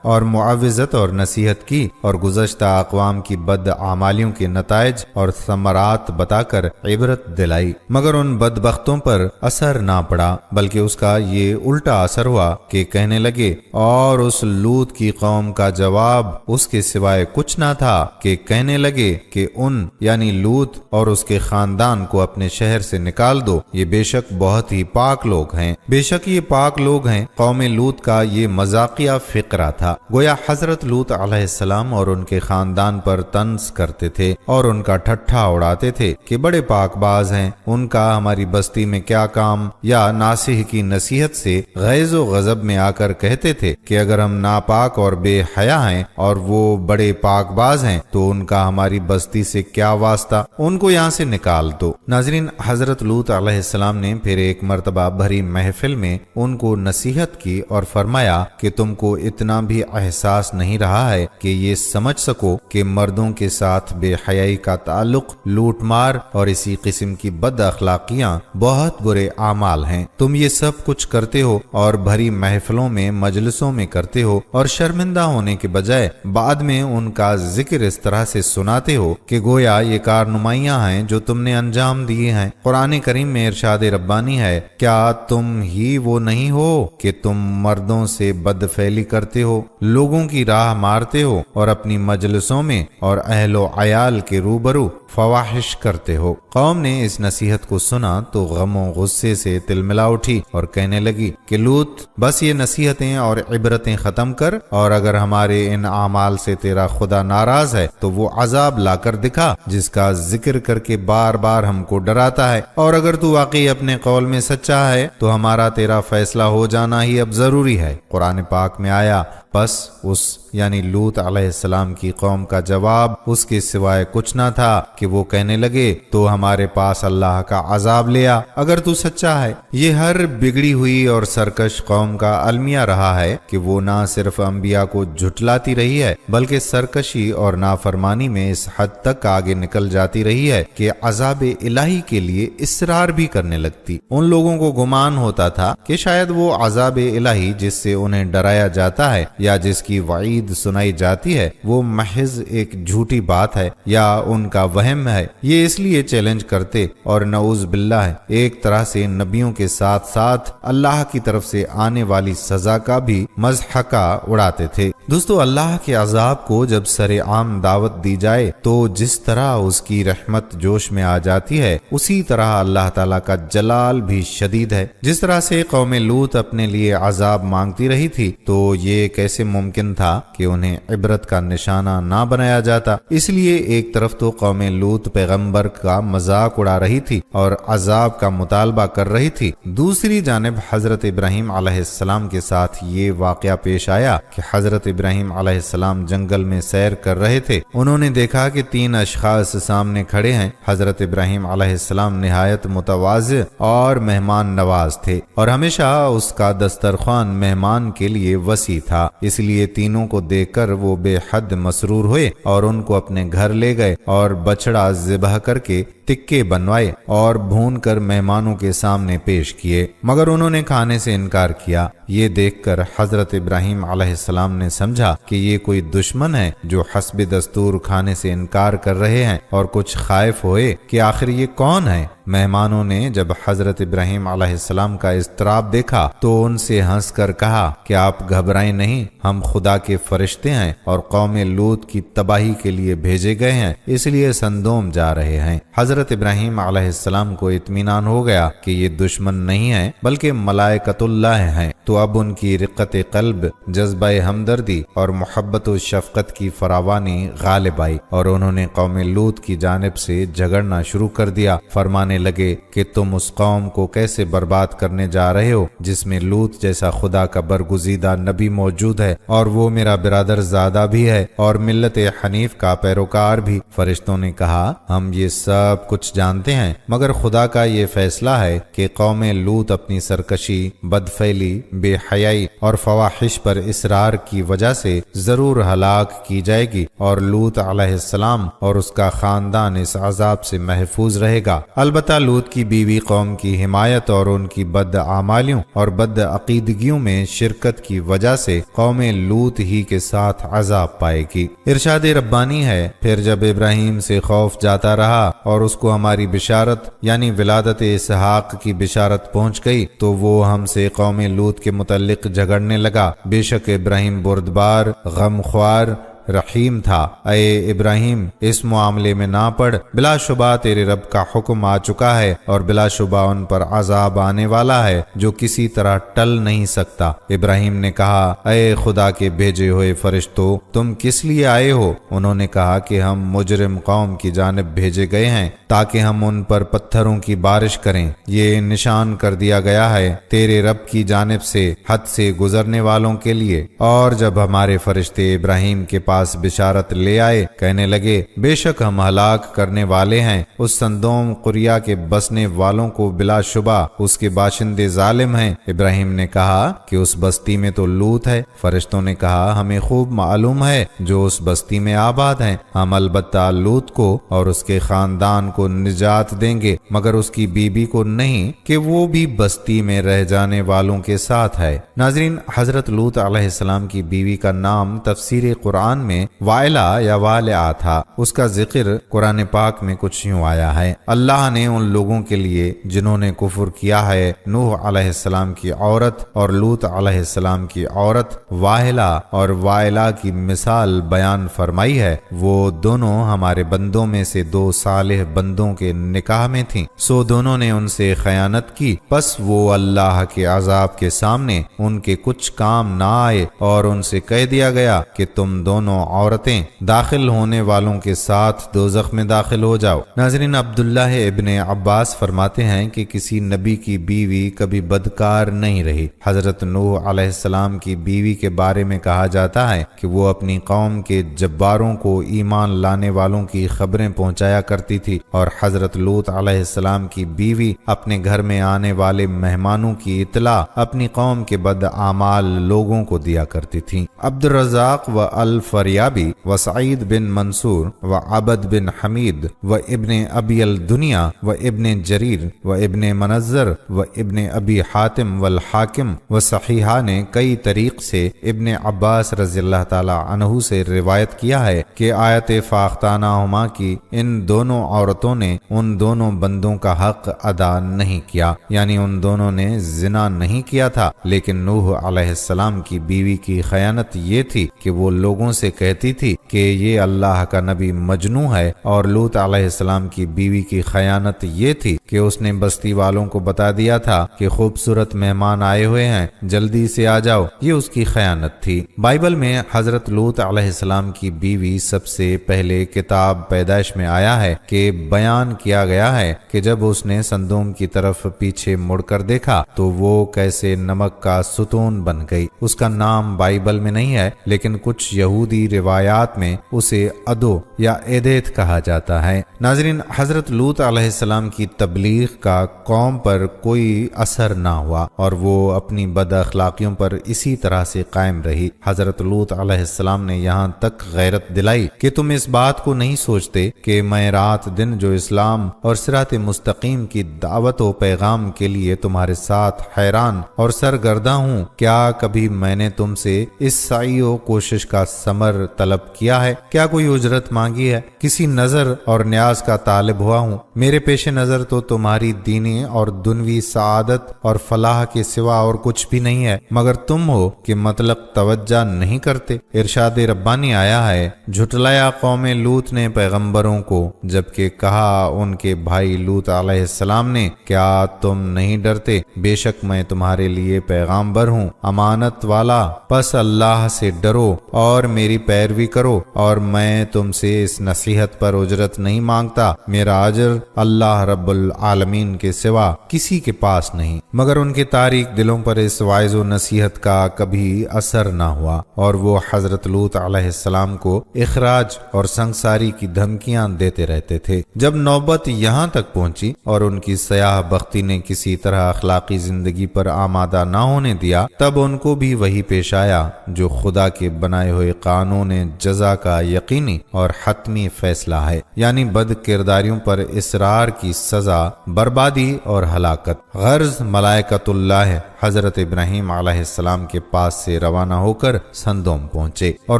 اور معاوضت اور نصیحت کی، اور گزشتہ اقوام کی بد اعمالیوں کے نتائج اور ثمرات بتا کر عبرت دلائی، مگر ان بدبختوں پر اثر نہ پڑا، بلکہ اس کا یہ الٹا اثر ہوا کہ کہنے لگے، اور اس لوط کی قوم کا جواب اس کے سوائے کچھ نہ تھا کہ کہنے لگے کہ ان یعنی لوط اور اس کے خاندان کو اپنے شہر سے نکال دو، یہ بے شک بہت ہی پاک لوگ ہیں۔ بے شک یہ پاک لوگ ہیں۔ قوم لوط کا یہ مذاقیہ فقرہ تھا، گویا حضرت لوط علیہ السلام اور ان کے خاندان پر طنز کرتے تھے اور ان کا ٹھٹھا اڑاتے تھے کہ بڑے پاک باز ہیں، ان کا ہماری بستی میں کیا کام، یا ناصح کی نصیحت سے غیظ و غضب میں آ کر کہتے تھے کہ اگر ہم ناپاک اور بے حیا ہیں اور وہ بڑے پاک باز ہیں تو ان کا ہماری بستی سے کیا واسطہ، ان کو یہاں سے نکال دو۔ ناظرین، حضرت لوط علیہ السلام نے پھر ایک مرتبہ بھری محفل میں ان کو نصیحت کی اور فرمایا کہ تم کو اتنا بھی احساس نہیں رہا ہے کہ یہ سمجھ سکو کہ مردوں کے ساتھ بے حیائی کا تعلق، لوٹ مار اور اسی قسم کی بد اخلاقیاں بہت برے اعمال ہیں۔ تم یہ سب کچھ کرتے ہو اور بھری محفلوں میں، مجلسوں میں کرتے ہو، اور شرمندہ ہونے کے بجائے بعد میں ان کا ذکر اس طرح سے سناتے ہو کہ گویا یہ کارنمائیاں ہیں جو تم نے انجام دیے ہیں۔ قرآن کریم میں ارشاد ربانی ہے، کیا تم ہی وہ نہیں ہو کہ تم مردوں سے بدفعلی کرتے ہو، لوگوں کی راہ مارتے ہو، اور اپنی مجلسوں میں اور اہل و عیال کے روبرو فواحش کرتے ہو۔ قوم نے اس نصیحت کو سنا تو غم و غصے سے تلملا اٹھی اور کہنے لگی کہ لوط، بس یہ نصیحتیں اور عبرتیں ختم کر، اور اگر ہمارے ان اعمال سے تیرا خدا ناراض ہے تو وہ عذاب لا کر دکھا جس کا ذکر کر کے بار بار ہم کو ڈراتا ہے، اور اگر تو واقعی اپنے قول میں سچا ہے تو ہمارا تیرا فیصلہ ہو جانا ہی اب ضروری ہے۔ قرآن پاک میں آیا، بس اس یعنی لوط علیہ السلام کی قوم کا جواب اس کے سوائے کچھ نہ تھا کہ وہ کہنے لگے تو ہمارے پاس اللہ کا عذاب لیا اگر تو سچا ہے۔ یہ ہر بگڑی ہوئی اور سرکش قوم کا المیہ رہا ہے کہ وہ نہ صرف انبیاء کو جھٹلاتی رہی ہے بلکہ سرکشی اور نافرمانی میں اس حد تک آگے نکل جاتی رہی ہے کہ عذاب الہی کے لیے اصرار بھی کرنے لگتی۔ ان لوگوں کو گمان ہوتا تھا کہ شاید وہ عذاب الہی جس سے انہیں ڈرایا جاتا ہے یا جس کی وعید سنائی جاتی ہے وہ محض ایک جھوٹی بات ہے یا ان کا وہم ہے۔ یہ اس لیے چیلنج کرتے اور نعوذ باللہ ایک طرح سے نبیوں کے ساتھ ساتھ اللہ کی طرف سے آنے والی سزا کا بھی مضحکہ اڑاتے تھے۔ دوستو، اللہ کے عذاب کو جب سر عام دعوت دی جائے تو جس طرح اس کی رحمت جوش میں آ جاتی ہے اسی طرح اللہ تعالیٰ کا جلال بھی شدید ہے۔ جس طرح سے قوم لوط اپنے لیے عذاب مانگتی رہی تھی تو یہ کیسے ممکن تھا کہ انہیں عبرت کا نشانہ نہ بنایا جاتا۔ اس لیے ایک طرف تو قوم لوط پیغمبر کا مذاق اڑا رہی تھی اور عذاب کا مطالبہ کر رہی تھی، دوسری جانب حضرت ابراہیم علیہ السلام کے ساتھ یہ واقعہ پیش آیا کہ حضرت ابراہیم علیہ السلام جنگل میں سیر کر رہے تھے۔ انہوں نے دیکھا کہ 3 اشخاص سامنے کھڑے ہیں۔ حضرت ابراہیم علیہ السلام نہایت متواضع اور مہمان نواز تھے اور ہمیشہ اس کا دسترخوان مہمان کے لیے وسیع تھا، اس لیے تینوں کو دیکھ کر وہ بے حد مسرور ہوئے اور ان کو اپنے گھر لے گئے اور بچڑا ذبح کر کے تکے بنوائے اور بھون کر مہمانوں کے سامنے پیش کیے، مگر انہوں نے کھانے سے انکار کیا۔ یہ دیکھ کر حضرت ابراہیم علیہ السلام نے سمجھا کہ یہ کوئی دشمن ہے جو حسب دستور کھانے سے انکار کر رہے ہیں اور کچھ خائف ہوئے کہ آخر یہ کون ہے۔ مہمانوں نے جب حضرت ابراہیم علیہ السلام کا اضطراب دیکھا تو ان سے ہنس کر کہا کہ آپ گھبرائیں نہیں، ہم خدا کے فرشتے ہیں اور قوم لوط کی تباہی کے لیے بھیجے گئے ہیں، اس لیے سندوم جا رہے ہیں۔ حضرت ابراہیم علیہ السلام کو اطمینان ہو گیا کہ یہ دشمن نہیں ہیں بلکہ ملائکۃ اللہ ہیں، تو اب ان کی رقت قلب، جذبہ ہمدردی اور محبت و شفقت کی فراوانی غالب آئی اور انہوں نے قوم لوط کی جانب سے جھگڑنا شروع کر دیا۔ فرمانے لگے کہ تم اس قوم کو کیسے برباد کرنے جا رہے ہو جس میں لوط جیسا خدا کا برگزیدہ نبی موجود ہے، اور وہ میرا برادر زادہ بھی ہے اور ملت حنیف کا پیروکار بھی۔ فرشتوں نے کہا ہم یہ سب کچھ جانتے ہیں، مگر خدا کا یہ فیصلہ ہے کہ قوم لوط اپنی سرکشی، بدفعلی، بے حیائی اور فواحش پر اصرار کی وجہ سے ضرور ہلاک کی جائے گی، اور لوط علیہ السلام اور اس کا خاندان اس عذاب سے محفوظ رہے گا۔ البتہ لوط کی بیوی قوم کی حمایت اور ان کی بد اعمالیوں اور بد عقیدگیوں میں شرکت کی وجہ سے قوم لوط ہی کے ساتھ عذاب پائے گی۔ ارشاد ربانی ہے، پھر جب ابراہیم سے خوف جاتا رہا اور اس کو ہماری بشارت یعنی ولادت اسحاق کی بشارت پہنچ گئی تو وہ ہم سے قوم لوط کے متعلق جھگڑنے لگا۔ بے شک ابراہیم بردبار، غمخوار، رحیم تھا۔ اے ابراہیم اس معاملے میں نہ پڑ، بلا شبہ تیرے رب کا حکم آ چکا ہے اور بلا شبہ ان پر عذاب آنے والا ہے جو کسی طرح ٹل نہیں سکتا۔ ابراہیم نے کہا اے خدا کے بھیجے ہوئے فرشتوں، تم کس لیے آئے ہو؟ انہوں نے کہا کہ ہم مجرم قوم کی جانب بھیجے گئے ہیں تاکہ ہم ان پر پتھروں کی بارش کریں۔ یہ نشان کر دیا گیا ہے تیرے رب کی جانب سے حد سے گزرنے والوں کے لیے۔ اور جب ہمارے فرشتے ابراہیم کے پاس بشارت لے آئے، کہنے لگے بے شک ہم ہلاک کرنے والے ہیں اس سندوم قریہ کے بسنے والوں کو، بلا شبہ اس کے باشندے ظالم ہیں۔ ابراہیم نے کہا کہ اس بستی میں تو لوط ہے۔ فرشتوں نے کہا ہمیں خوب معلوم ہے جو اس بستی میں آباد ہیں، ہم البتہ لوط کو اور اس کے خاندان کو نجات دیں گے مگر اس کی بیوی کو نہیں کہ وہ بھی بستی میں رہ جانے والوں کے ساتھ ہے۔ ناظرین، حضرت لوط علیہ السلام کی بیوی کا نام تفسیر قرآن میں وائلہ یا والعہ تھا۔ اس کا ذکر قرآن پاک میں کچھ یوں آیا ہے، اللہ نے ان لوگوں کے لیے جنہوں نے کفر کیا ہے نوح علیہ السلام کی عورت اور لوط علیہ السلام کی عورت واہلہ اور وائلہ کی مثال بیان فرمائی ہے۔ وہ دونوں ہمارے بندوں میں سے دو صالح بندوں کے نکاح میں تھیں، سو دونوں نے ان سے خیانت کی، پس وہ اللہ کے عذاب کے سامنے ان کے کچھ کام نہ آئے اور ان سے کہہ دیا گیا کہ تم دونوں عورتیں داخل ہونے والوں کے ساتھ دوزخ میں داخل ہو جاؤ۔ ناظرین، عبداللہ ابن عباس فرماتے ہیں کہ کسی نبی کی بیوی کبھی بدکار نہیں رہی۔ حضرت نوح علیہ السلام کی بیوی کے بارے میں کہا جاتا ہے کہ وہ اپنی قوم کے جباروں کو ایمان لانے والوں کی خبریں پہنچایا کرتی تھی، اور حضرت لوط علیہ السلام کی بیوی اپنے گھر میں آنے والے مہمانوں کی اطلاع اپنی قوم کے بد اعمال لوگوں کو دیا کرتی تھی۔ عبد الرزاق و الفریابی و سعید بن منصور و عبد بن حمید و ابن ابی الدنیا و ابن جریر و ابن منظر و ابن ابی حاتم والحاکم و صحیحہ نے کئی طریق سے ابن عباس رضی اللہ تعالی عنہ سے روایت کیا ہے کہ آیت فاختانہ ہما کی ان دونوں عورتوں نے ان دونوں بندوں کا حق ادا نہیں کیا، یعنی ان دونوں نے زنا نہیں کیا تھا، لیکن نوح علیہ السلام کی بیوی کی خیانت یہ تھی کہ وہ لوگوں سے کہتی تھی کہ یہ اللہ کا نبی مجنوں ہے، اور لوط علیہ السلام کی بیوی کی خیانت یہ تھی کہ اس نے بستی والوں کو بتا دیا تھا کہ خوبصورت مہمان آئے ہوئے ہیں، جلدی سے آ جاؤ۔ یہ اس کی خیانت تھی۔ بائبل میں حضرت لوط علیہ السلام کی بیوی سب سے پہلے کتاب پیدائش میں آیا ہے کہ بیان کیا گیا ہے کہ جب اس نے سندوم کی طرف پیچھے مڑ کر دیکھا تو وہ کیسے نمک کا ستون بن گئی۔ اس کا نام بائبل میں نہیں ہے، لیکن کچھ یہودی روایات میں اسے ادو یا ایدیت کہا جاتا ہے۔ ناظرین، حضرت لوط علیہ السلام کی تبلیغ کا قوم پر کوئی اثر نہ ہوا اور وہ اپنی بد اخلاقیوں پر اسی طرح سے قائم رہی۔ حضرت لوط علیہ السلام نے یہاں تک غیرت دلائی کہ تم اس بات کو نہیں سوچتے کہ میں رات دن جو اسلام اور صراط مستقیم کی دعوت و پیغام کے لیے تمہارے ساتھ حیران اور سرگرداں ہوں، کیا کبھی میں نے تم سے اس سعی و کوشش کا ثمر عمر طلب کیا ہے؟ کیا کوئی اجرت مانگی ہے؟ کسی نظر اور نیاز کا طالب ہوا ہوں؟ میرے پیش نظر تو تمہاری دینی اور دنوی سعادت اور فلاح کے سوا اور کچھ بھی نہیں ہے، مگر تم ہو کہ مطلق توجہ نہیں کرتے۔ ارشاد ربانی آیا ہے، جھٹلایا قوم لوط نے پیغمبروں کو، جبکہ کہا ان کے بھائی لوط علیہ السلام نے، کیا تم نہیں ڈرتے؟ بے شک میں تمہارے لیے پیغامبر ہوں، امانت والا، پس اللہ سے ڈرو اور میری پیروی کرو، اور میں تم سے اس نصیحت پر اجرت نہیں مانگتا، میرا اجر اللہ رب العالمین کے سوا کسی کے پاس نہیں۔ مگر ان کے تاریک دلوں پر اس وعظ و نصیحت کا کبھی اثر نہ ہوا، اور وہ حضرت لوط علیہ السلام کو اخراج اور سنگساری کی دھمکیاں دیتے رہتے تھے۔ جب نوبت یہاں تک پہنچی اور ان کی سیاہ بختی نے کسی طرح اخلاقی زندگی پر آمادہ نہ ہونے دیا، تب ان کو بھی وہی پیش آیا جو خدا کے بنائے ہوئے قانون جزا کا یقینی اور حتمی فیصلہ ہے، یعنی بد کرداریوں پر اصرار کی سزا بربادی اور ہلاکت۔ غرض ملائکۃ اللہ حضرت ابراہیم علیہ السلام کے پاس سے روانہ ہو کر سندوم پہنچے اور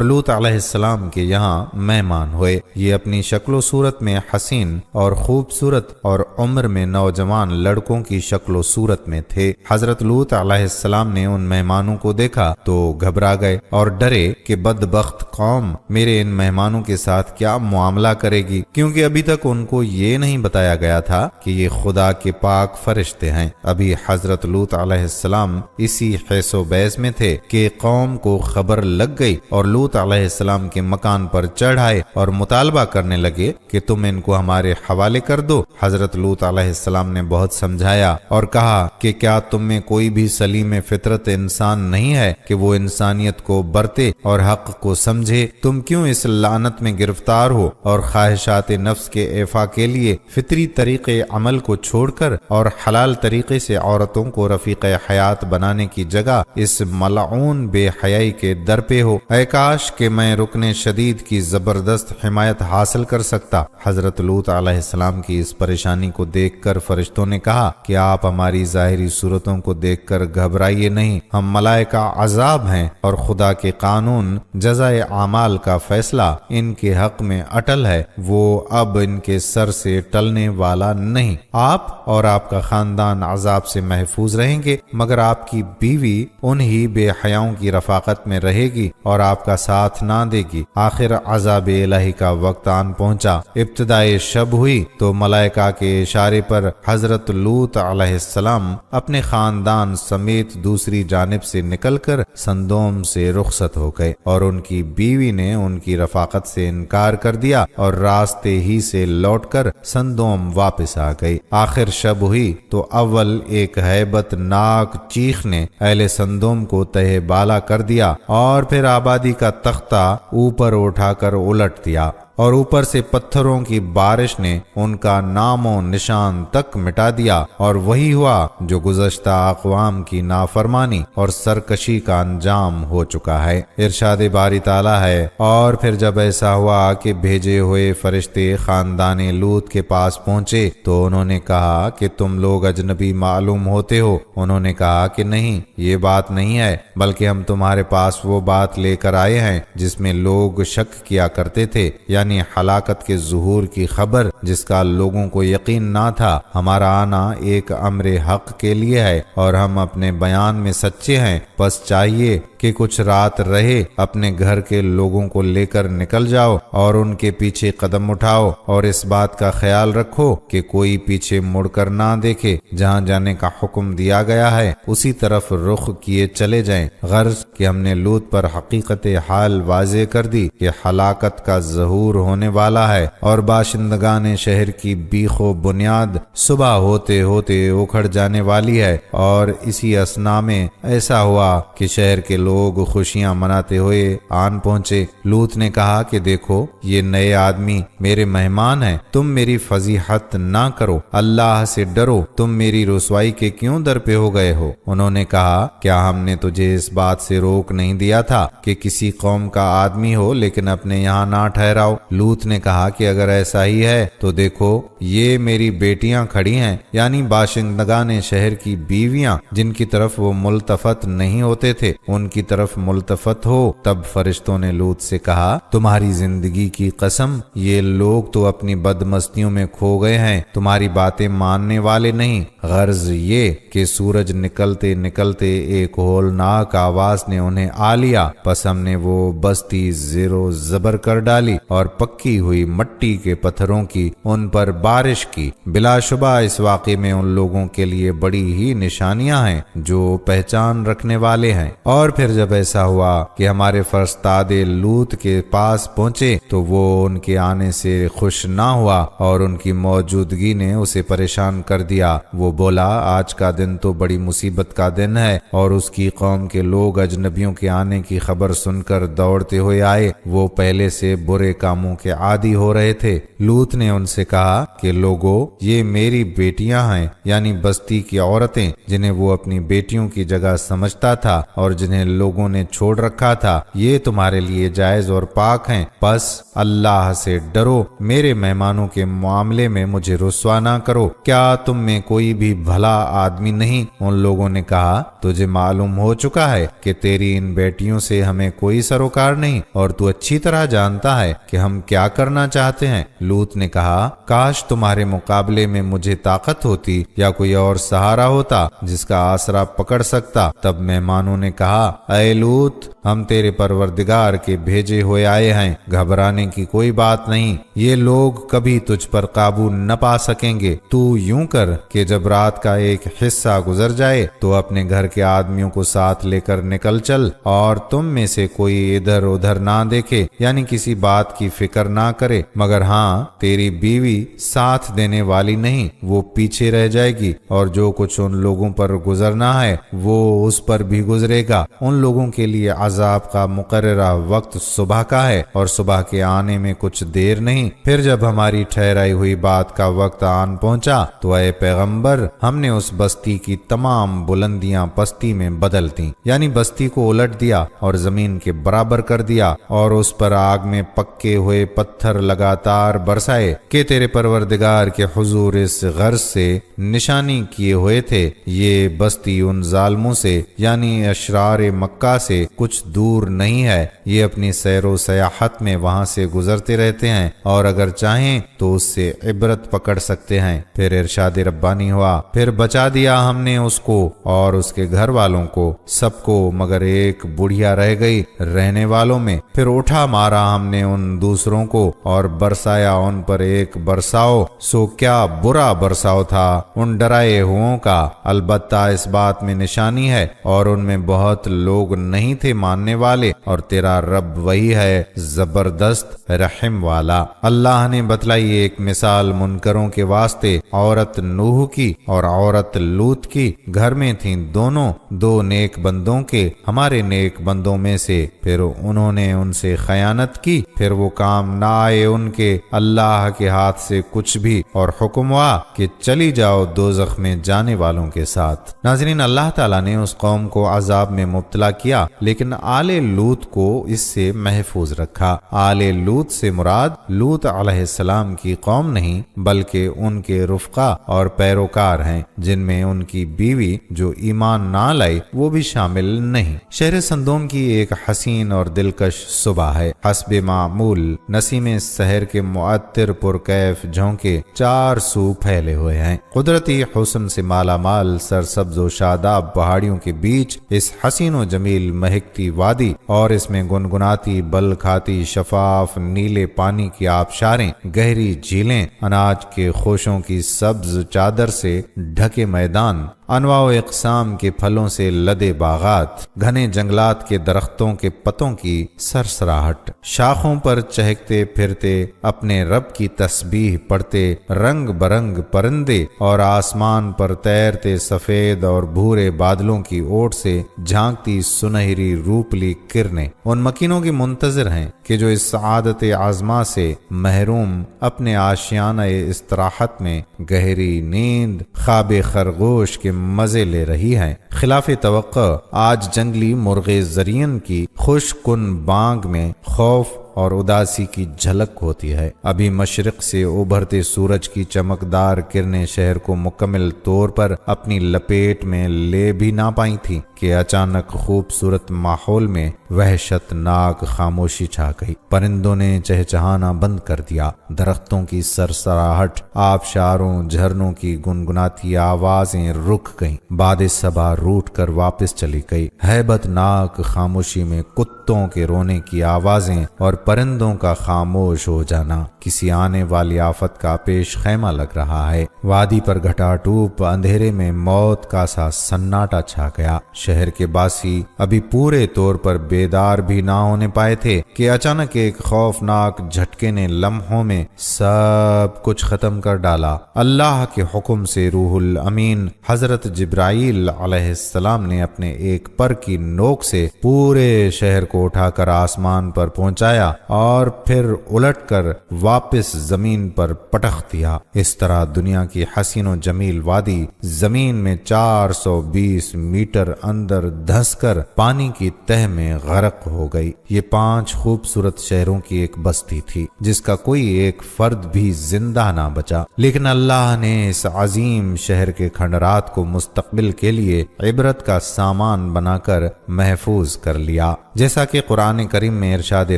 لوط علیہ السلام کے یہاں مہمان ہوئے۔ یہ اپنی شکل و صورت میں حسین اور خوبصورت اور عمر میں نوجوان لڑکوں کی شکل و صورت میں تھے۔ حضرت لوط علیہ السلام نے ان مہمانوں کو دیکھا تو گھبرا گئے اور ڈرے کہ بدبخت قوم میرے ان مہمانوں کے ساتھ کیا معاملہ کرے گی، کیونکہ ابھی تک ان کو یہ نہیں بتایا گیا تھا کہ یہ خدا کے پاک فرشتے ہیں۔ ابھی حضرت لوط علیہ السلام اسی حیث و بیس میں تھے کہ قوم کو خبر لگ گئی اور لوط علیہ السلام کے مکان پر چڑھ آئے اور مطالبہ کرنے لگے کہ تم ان کو ہمارے حوالے کر دو۔ حضرت لوط علیہ السلام نے بہت سمجھایا اور کہا کہ کیا تم میں کوئی بھی سلیم فطرت انسان نہیں ہے کہ وہ انسانیت کو برتے اور حق کو سمجھے؟ تم کیوں اس لعنت میں گرفتار ہو اور خواہشات نفس کے ایفا کے لیے فطری طریقے عمل کو چھوڑ کر اور حلال طریقے سے عورتوں کو رفیق حیات بنانے کی جگہ اس ملعون بے حیائی کے در پہ ہو؟ اے کاش کہ میں رکن شدید کی زبردست حمایت حاصل کر سکتا۔ حضرت لوط علیہ السلام کی اس پریشانی کو دیکھ کر فرشتوں نے کہا کہ آپ ہماری ظاہری صورتوں کو دیکھ کر گھبرائیے نہیں، ہم ملائکہ عذاب ہیں اور خدا کے قانون جزائے اعمال کا فیصلہ ان کے حق میں اٹل ہے، وہ اب ان کے سر سے ٹلنے والا نہیں۔ آپ اور آپ کا خاندان عذاب سے محفوظ رہیں گے، مگر آپ کی بیوی انہی بے حیاؤں کی رفاقت میں رہے گی اور آپ کا ساتھ نہ دے گی۔ آخر عذاب الہی کا وقت آن پہنچا۔ ابتدائے شب ہوئی تو ملائکہ کے اشارے پر حضرت لوط علیہ السلام اپنے خاندان سمیت دوسری جانب سے نکل کر سندوم سے رخصت ہو گئے، اور ان کی بیوی نے ان کی رفاقت سے انکار کر دیا اور راستے ہی سے لوٹ کر سندوم واپس آ گئی۔ آخر شب ہوئی تو اول ایک ہیبت ناک چیخ نے اہل سندوم کو تہہ بالا کر دیا اور پھر آبادی کا تختہ اوپر اٹھا کر الٹ دیا، اور اوپر سے پتھروں کی بارش نے ان کا نام و نشان تک مٹا دیا، اور وہی ہوا جو گزشتہ اقوام کی نافرمانی اور سرکشی کا انجام ہو چکا ہے۔ ارشاد باری تعالیٰ ہے، اور پھر جب ایسا ہوا کہ بھیجے ہوئے فرشتے خاندان لوط کے پاس پہنچے تو انہوں نے کہا کہ تم لوگ اجنبی معلوم ہوتے ہو۔ انہوں نے کہا کہ نہیں، یہ بات نہیں ہے، بلکہ ہم تمہارے پاس وہ بات لے کر آئے ہیں جس میں لوگ شک کیا کرتے تھے، یعنی ہلاکت کے ظہور کی خبر جس کا لوگوں کو یقین نہ تھا۔ ہمارا آنا ایک امر حق کے لیے ہے اور ہم اپنے بیان میں سچے ہیں، بس چاہیے کہ کچھ رات رہے اپنے گھر کے لوگوں کو لے کر نکل جاؤ اور ان کے پیچھے قدم اٹھاؤ، اور اس بات کا خیال رکھو کہ کوئی پیچھے مڑ کر نہ دیکھے، جہاں جانے کا حکم دیا گیا ہے اسی طرف رخ کیے چلے جائیں۔ غرض کہ ہم نے لوط پر حقیقت حال واضح کر دی کہ ہلاکت کا ظہور ہونے والا ہے، اور باشندگان شہر کی بیخ و بنیاد صبح ہوتے ہوتے اکھڑ جانے والی ہے۔ اور اسی اثنا میں ایسا ہوا کہ شہر کے لوگ خوشیاں مناتے ہوئے آن پہنچے۔ لوط نے کہا کہ دیکھو، یہ نئے آدمی میرے مہمان ہیں، تم میری فضیحت نہ کرو، اللہ سے ڈرو، تم میری رسوائی کے کیوں در پہ ہو گئے ہو؟ انہوں نے کہا کیا ہم نے تجھے اس بات سے روک نہیں دیا تھا کہ کسی قوم کا آدمی ہو لیکن اپنے یہاں نہ ٹھہراؤ؟ لوط نے کہا کہ اگر ایسا ہی ہے تو دیکھو، یہ میری بیٹیاں کھڑی ہیں، یعنی باشندگان شہر کی بیویاں جن کی طرف وہ ملتفت نہیں ہوتے تھے، ان کی طرف ملتفت ہو، تب فرشتوں نے لوط سے کہا تمہاری زندگی کی قسم، یہ لوگ تو اپنی بدمستیوں میں کھو گئے ہیں، تمہاری باتیں ماننے والے نہیں۔ غرض یہ کہ سورج نکلتے نکلتے ایک ہولناک آواز نے انہیں آ لیا، پس ہم نے وہ بستی زیر و زبر کر ڈالی اور پکی ہوئی مٹی کے پتھروں کی ان پر بارش کی۔ بلا شبہ اس واقعے میں ان لوگوں کے لیے بڑی ہی نشانیاں ہیں جو پہچان رکھنے والے ہیں۔ اور پھر جب ایسا ہوا کہ ہمارے فرستادے لوط کے پاس پہنچے تو وہ ان کے آنے سے خوش نہ ہوا اور ان کی موجودگی نے اسے پریشان کر دیا۔ وہ بولا آج کا دن تو بڑی مصیبت کا دن ہے، اور اس کی قوم کے لوگ اجنبیوں کے آنے کی خبر سن کر دوڑتے ہوئے آئے۔ وہ پہلے سے برے کاموں کے عادی ہو رہے تھے۔ لوط نے ان سے کہا کہ لوگو، یہ میری بیٹیاں ہیں، یعنی بستی کی عورتیں جنہیں وہ اپنی بیٹیوں کی جگہ سمجھتا تھا اور جنہیں لوگوں نے چھوڑ رکھا تھا، یہ تمہارے لیے جائز اور پاک ہیں، پس اللہ سے ڈرو، میرے مہمانوں کے معاملے میں مجھے رسوا نہ کرو۔ کیا تم میں کوئی بھی بھلا آدمی نہیں؟ ان لوگوں نے کہا تجھے معلوم ہو چکا ہے کہ تیری ان بیٹیوں سے ہمیں کوئی سروکار نہیں، اور تو اچھی طرح جانتا ہے کہ ہم کیا کرنا چاہتے ہیں۔ لوط نے کہا کاش تمہارے مقابلے میں مجھے طاقت ہوتی یا کوئی اور سہارا ہوتا جس کا آسرا پکڑ سکتا۔ تب مہمانوں نے کہا اے لوط، ہم تیرے پروردگار کے بھیجے ہوئے آئے ہیں، گھبرانے کی کوئی بات نہیں، یہ لوگ کبھی تجھ پر قابو نہ پا سکیں گے۔ تو یوں کر کہ جب رات کا ایک حصہ گزر جائے تو اپنے گھر کے آدمیوں کو ساتھ لے کر نکل چل، اور تم میں سے کوئی ادھر ادھر نہ دیکھے، یعنی کسی بات کی فکر نہ کرے، مگر ہاں تیری بیوی ساتھ دینے والی نہیں، وہ پیچھے رہ جائے گی، اور جو کچھ ان لوگوں پر گزرنا ہے وہ اس پر بھی گزرے گا۔ ان لوگوں کے لیے عذاب کا مقررہ وقت صبح کا ہے، اور صبح کے آنے میں کچھ دیر نہیں۔ پھر جب ہماری ٹھہرائی ہوئی بات کا وقت آن پہنچا تو اے پیغمبر، ہم نے اس بستی کی تمام بلندیاں پستی میں بدل دیں، یعنی بستی کو الٹ دیا اور زمین کے برابر کر دیا، اور اس پر آگ میں پکے ہوئے پتھر لگاتار برسائے کہ تیرے پروردگار کے حضور اس غرض سے نشانی کیے ہوئے تھے۔ یہ بستی ان ظالموں سے یعنی اشرار مکہ سے کچھ دور نہیں ہے، یہ اپنی سیر و سیاحت میں وہاں سے گزرتے رہتے ہیں، اور اگر چاہیں تو اس سے عبرت پکڑ سکتے ہیں۔ پھر ارشاد ربانی ہوا، پھر بچا دیا ہم نے اس کو اور اس کے گھر والوں کو، سب کو مگر ایک بڑھیا رہ گئی رہنے والوں میں۔ پھر اٹھا مارا ہم نے ان دوسروں کو اور برسایا ان پر ایک برساؤ، سو کیا برا برساؤ تھا ان ڈرائے ہوں کا۔ البتہ اس بات میں نشانی ہے، اور ان میں بہت لوگ نہیں تھے ماننے والے، اور تیرا رب وہی ہے زبردست رحم والا۔ اللہ نے بتلائی ایک مثال منکروں کے واسطے، عورت نوح کی اور عورت لوط کی۔ گھر میں تھیں دونوں، دو نیک بندوں کے، ہمارے نیک بندوں میں سے، پھر انہوں نے ان سے خیانت کی، پھر وہ کام نہ آئے ان کے اللہ کے ہاتھ سے کچھ بھی، اور حکم ہوا کہ چلی جاؤ دوزخ میں جانے والوں کے ساتھ۔ ناظرین، اللہ تعالیٰ نے اس قوم کو عذاب میں مبتلا کیا، لیکن آل لوط کو اس سے محفوظ رکھا۔ آل لوط سے مراد لوط علیہ السلام کی قوم نہیں، بلکہ ان کے رفقا اور پیروکار ہیں، جن میں ان کی بیوی جو ایمان نہ لائی وہ بھی شامل نہیں۔ شہر صندوم کی ایک حسین اور دلکش صبح ہے۔ حسب معمول نسیم سحر کے معطر پرکیف جھونکے چار سو پھیلے ہوئے ہیں۔ قدرتی حسن سے مالا مال سرسبز و شاداب پہاڑیوں کے بیچ اس حسین و جمیل مہکتی وادی، اور اس میں گنگناتی بل کھاتی شفاف نیلے پانی کی آبشاریں، گہری جھیلیں، اناج کے خوشوں کی سبز چادر سے ڈھکے میدان، انواع و اقسام کے پھلوں سے لدے باغات، گھنے جنگلات کے درختوں کے پتوں کی سرسراہٹ، شاخوں پر چہکتے پھرتے اپنے رب کی تسبیح پڑھتے رنگ برنگ پرندے، اور آسمان پر تیرتے سفید اور بھورے بادلوں کی اوٹ سے جھانکتی سنہری روپلی کرنیں ان مکینوں کی منتظر ہیں کہ جو اس سعادت عظمہ سے محروم اپنے آشیانہ استراحت میں گہری نیند خواب خرگوش کے مزے لے رہی ہیں۔ خلاف توقع آج جنگلی مرغ زرین کی خوش کن بانگ میں خوف اور اداسی کی جھلک ہوتی ہے۔ ابھی مشرق سے ابھرتے سورج کی چمکدار کرنیں شہر کو مکمل طور پر اپنی لپیٹ میں لے بھی نہ پائی تھی کہ اچانک خوبصورت ماحول میں وحشت ناک خاموشی چھا گئی۔ پرندوں نے چہچہانا بند کر دیا، درختوں کی سرسراہٹ، آبشاروں جھرنوں کی گنگناتی آوازیں رک گئیں، باد صبا روٹ کر واپس چلی گئی۔ ہیبت ناک خاموشی میں کتوں کے رونے کی آوازیں اور پرندوں کا خاموش ہو جانا کسی آنے والی آفت کا پیش خیمہ لگ رہا ہے۔ وادی پر گھٹا ٹوپ اندھیرے میں موت کا سا سناٹا چھا گیا۔ شہر کے باسی ابھی پورے طور پر بیدار بھی نہ ہونے پائے تھے کہ اچانک ایک خوفناک جھٹکے نے لمحوں میں سب کچھ ختم کر ڈالا۔ اللہ کے حکم سے روح الامین حضرت جبرائیل علیہ السلام نے اپنے ایک پر کی نوک سے پورے شہر کو اٹھا کر آسمان پر پہنچایا اور پھر الٹ کر واپس زمین پر پٹخ دیا۔ اس طرح دنیا کی حسین و جمیل وادی زمین میں 420 میٹر اندر دھس کر پانی کی تہ میں غرق ہو گئی۔ یہ 5 خوبصورت شہروں کی ایک بستی تھی جس کا کوئی ایک فرد بھی زندہ نہ بچا، لیکن اللہ نے اس عظیم شہر کے کھنڈرات کو مستقبل کے لیے عبرت کا سامان بنا کر محفوظ کر لیا، جیسا کہ قرآن کریم میں ارشاد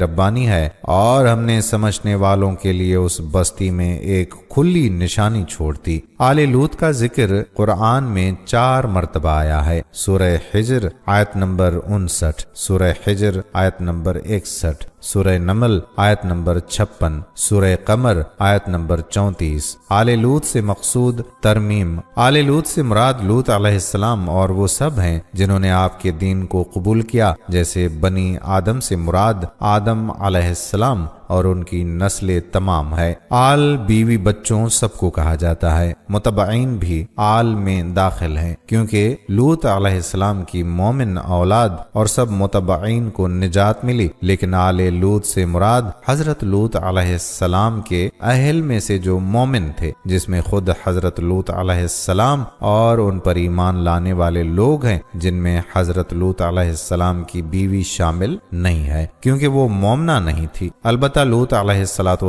ربانی ہے، اور ہم نے سمجھنے والوں کے لیے اس بستی میں ایک کھلی نشانی چھوڑ دی۔ آل لوط کا ذکر قرآن میں 4 مرتبہ آیا ہے۔ سورہ حجر آیت نمبر 59، سورہ حجر آیت نمبر 61، سورہ نمل آیت نمبر 56، سورہ قمر آیت نمبر 34۔ آل لوط سے مقصود ترمیم۔ آل لوط سے مراد لوط علیہ السلام اور وہ سب ہیں جنہوں نے آپ کے دین کو قبول کیا، جیسے بنی آدم سے مراد آدم علیہ السلام اور ان کی نسل تمام ہے۔ آل بیوی بچوں سب کو کہا جاتا ہے، متبعین بھی آل میں داخل ہیں، کیونکہ لوط علیہ السلام کی مومن اولاد اور سب متبعین کو نجات ملی، لیکن آل لوط سے مراد حضرت لوط علیہ السلام کے اہل میں سے جو مومن تھے، جس میں خود حضرت لوط علیہ السلام اور ان پر ایمان لانے والے لوگ ہیں، جن میں حضرت لوط علیہ السلام کی بیوی شامل نہیں ہے کیونکہ وہ مومنہ نہیں تھی۔ البتہ لوط علیہ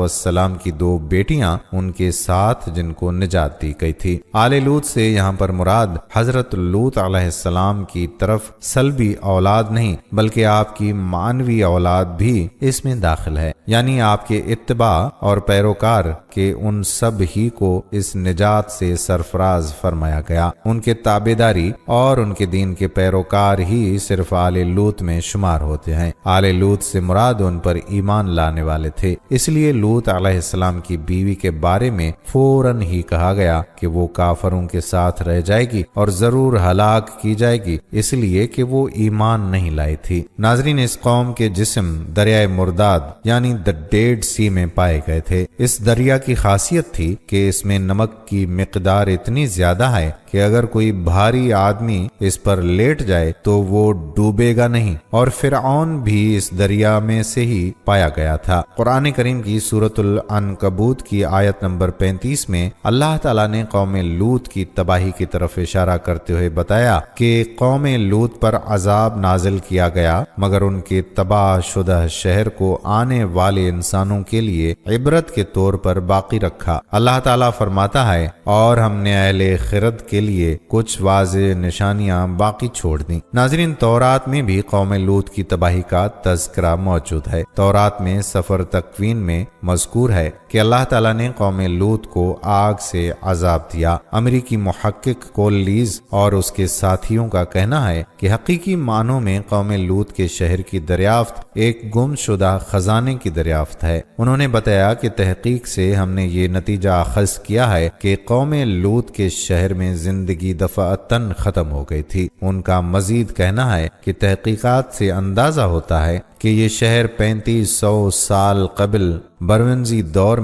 السلام کی 2 بیٹیاں ان کے ساتھ جن کو نجات دی گئی تھی۔ آل لوط سے یہاں پر مراد حضرت لوط علیہ السلام کی طرف سلبی اولاد نہیں بلکہ آپ کی معنوی اولاد بھی اس میں داخل ہے، یعنی آپ کے اتباع اور پیروکار کے ان سب ہی کو اس نجات سے سرفراز فرمایا گیا۔ ان کے تابعداری اور ان کے دین کے پیروکار ہی صرف آل لوط میں شمار ہوتے ہیں۔ آل لوط سے مراد ان پر ایمان لانے والے تھے، اس لیے لوط علیہ السلام کی بیوی کے بارے میں فوراً ہی کہا گیا کہ وہ کافروں کے ساتھ رہ جائے گی اور ضرور ہلاک کی جائے گی، اس لیے کہ وہ ایمان نہیں لائی تھی۔ ناظرین، اس قوم کے جسم دریائے مرداد یعنی دا ڈیڈ سی میں پائے گئے تھے۔ اس دریا کی خاصیت تھی کہ اس میں نمک کی مقدار اتنی زیادہ ہے کہ اگر کوئی بھاری آدمی اس پر لیٹ جائے تو وہ ڈوبے گا نہیں، اور فرعون بھی اس دریا میں سے ہی پایا گیا تھا۔ قرآن کریم کی سورۃ العنکبوت کی آیت نمبر 35 میں اللہ تعالیٰ نے قوم لوط کی تباہی کی طرف اشارہ کرتے ہوئے بتایا کہ قوم لوط پر عذاب نازل کیا گیا مگر ان کے تباہ شدہ شہر کو آنے والے انسانوں کے لیے عبرت کے طور پر باقی رکھا۔ اللہ تعالیٰ فرماتا ہے، اور ہم نے اہل خرد کے لیے کچھ واضح نشانیاں باقی چھوڑ دیں۔ ناظرین، تورات میں بھی قوم لوط کی تباہی کا تذکرہ موجود ہے۔ تورات میں سفر تکوین میں مذکور ہے کہ اللہ تعالیٰ نے قوم لوط کو آگ سے عذاب دیا۔ امریکی محقق کولیز اور اس کے ساتھیوں کا کہنا ہے کہ حقیقی معنوں میں قوم لوط کے شہر کی دریافت ایک گم شدہ خزانے کی دریافت ہے۔ انہوں نے بتایا کہ تحقیق سے ہم نے یہ نتیجہ اخذ کیا ہے کہ قوم لوط کے شہر میں زندگی دفعتاً ختم ہو گئی تھی۔ ان کا مزید کہنا ہے کہ تحقیقات سے اندازہ ہوتا ہے کہ یہ شہر 3500 سال قبل برونزی دور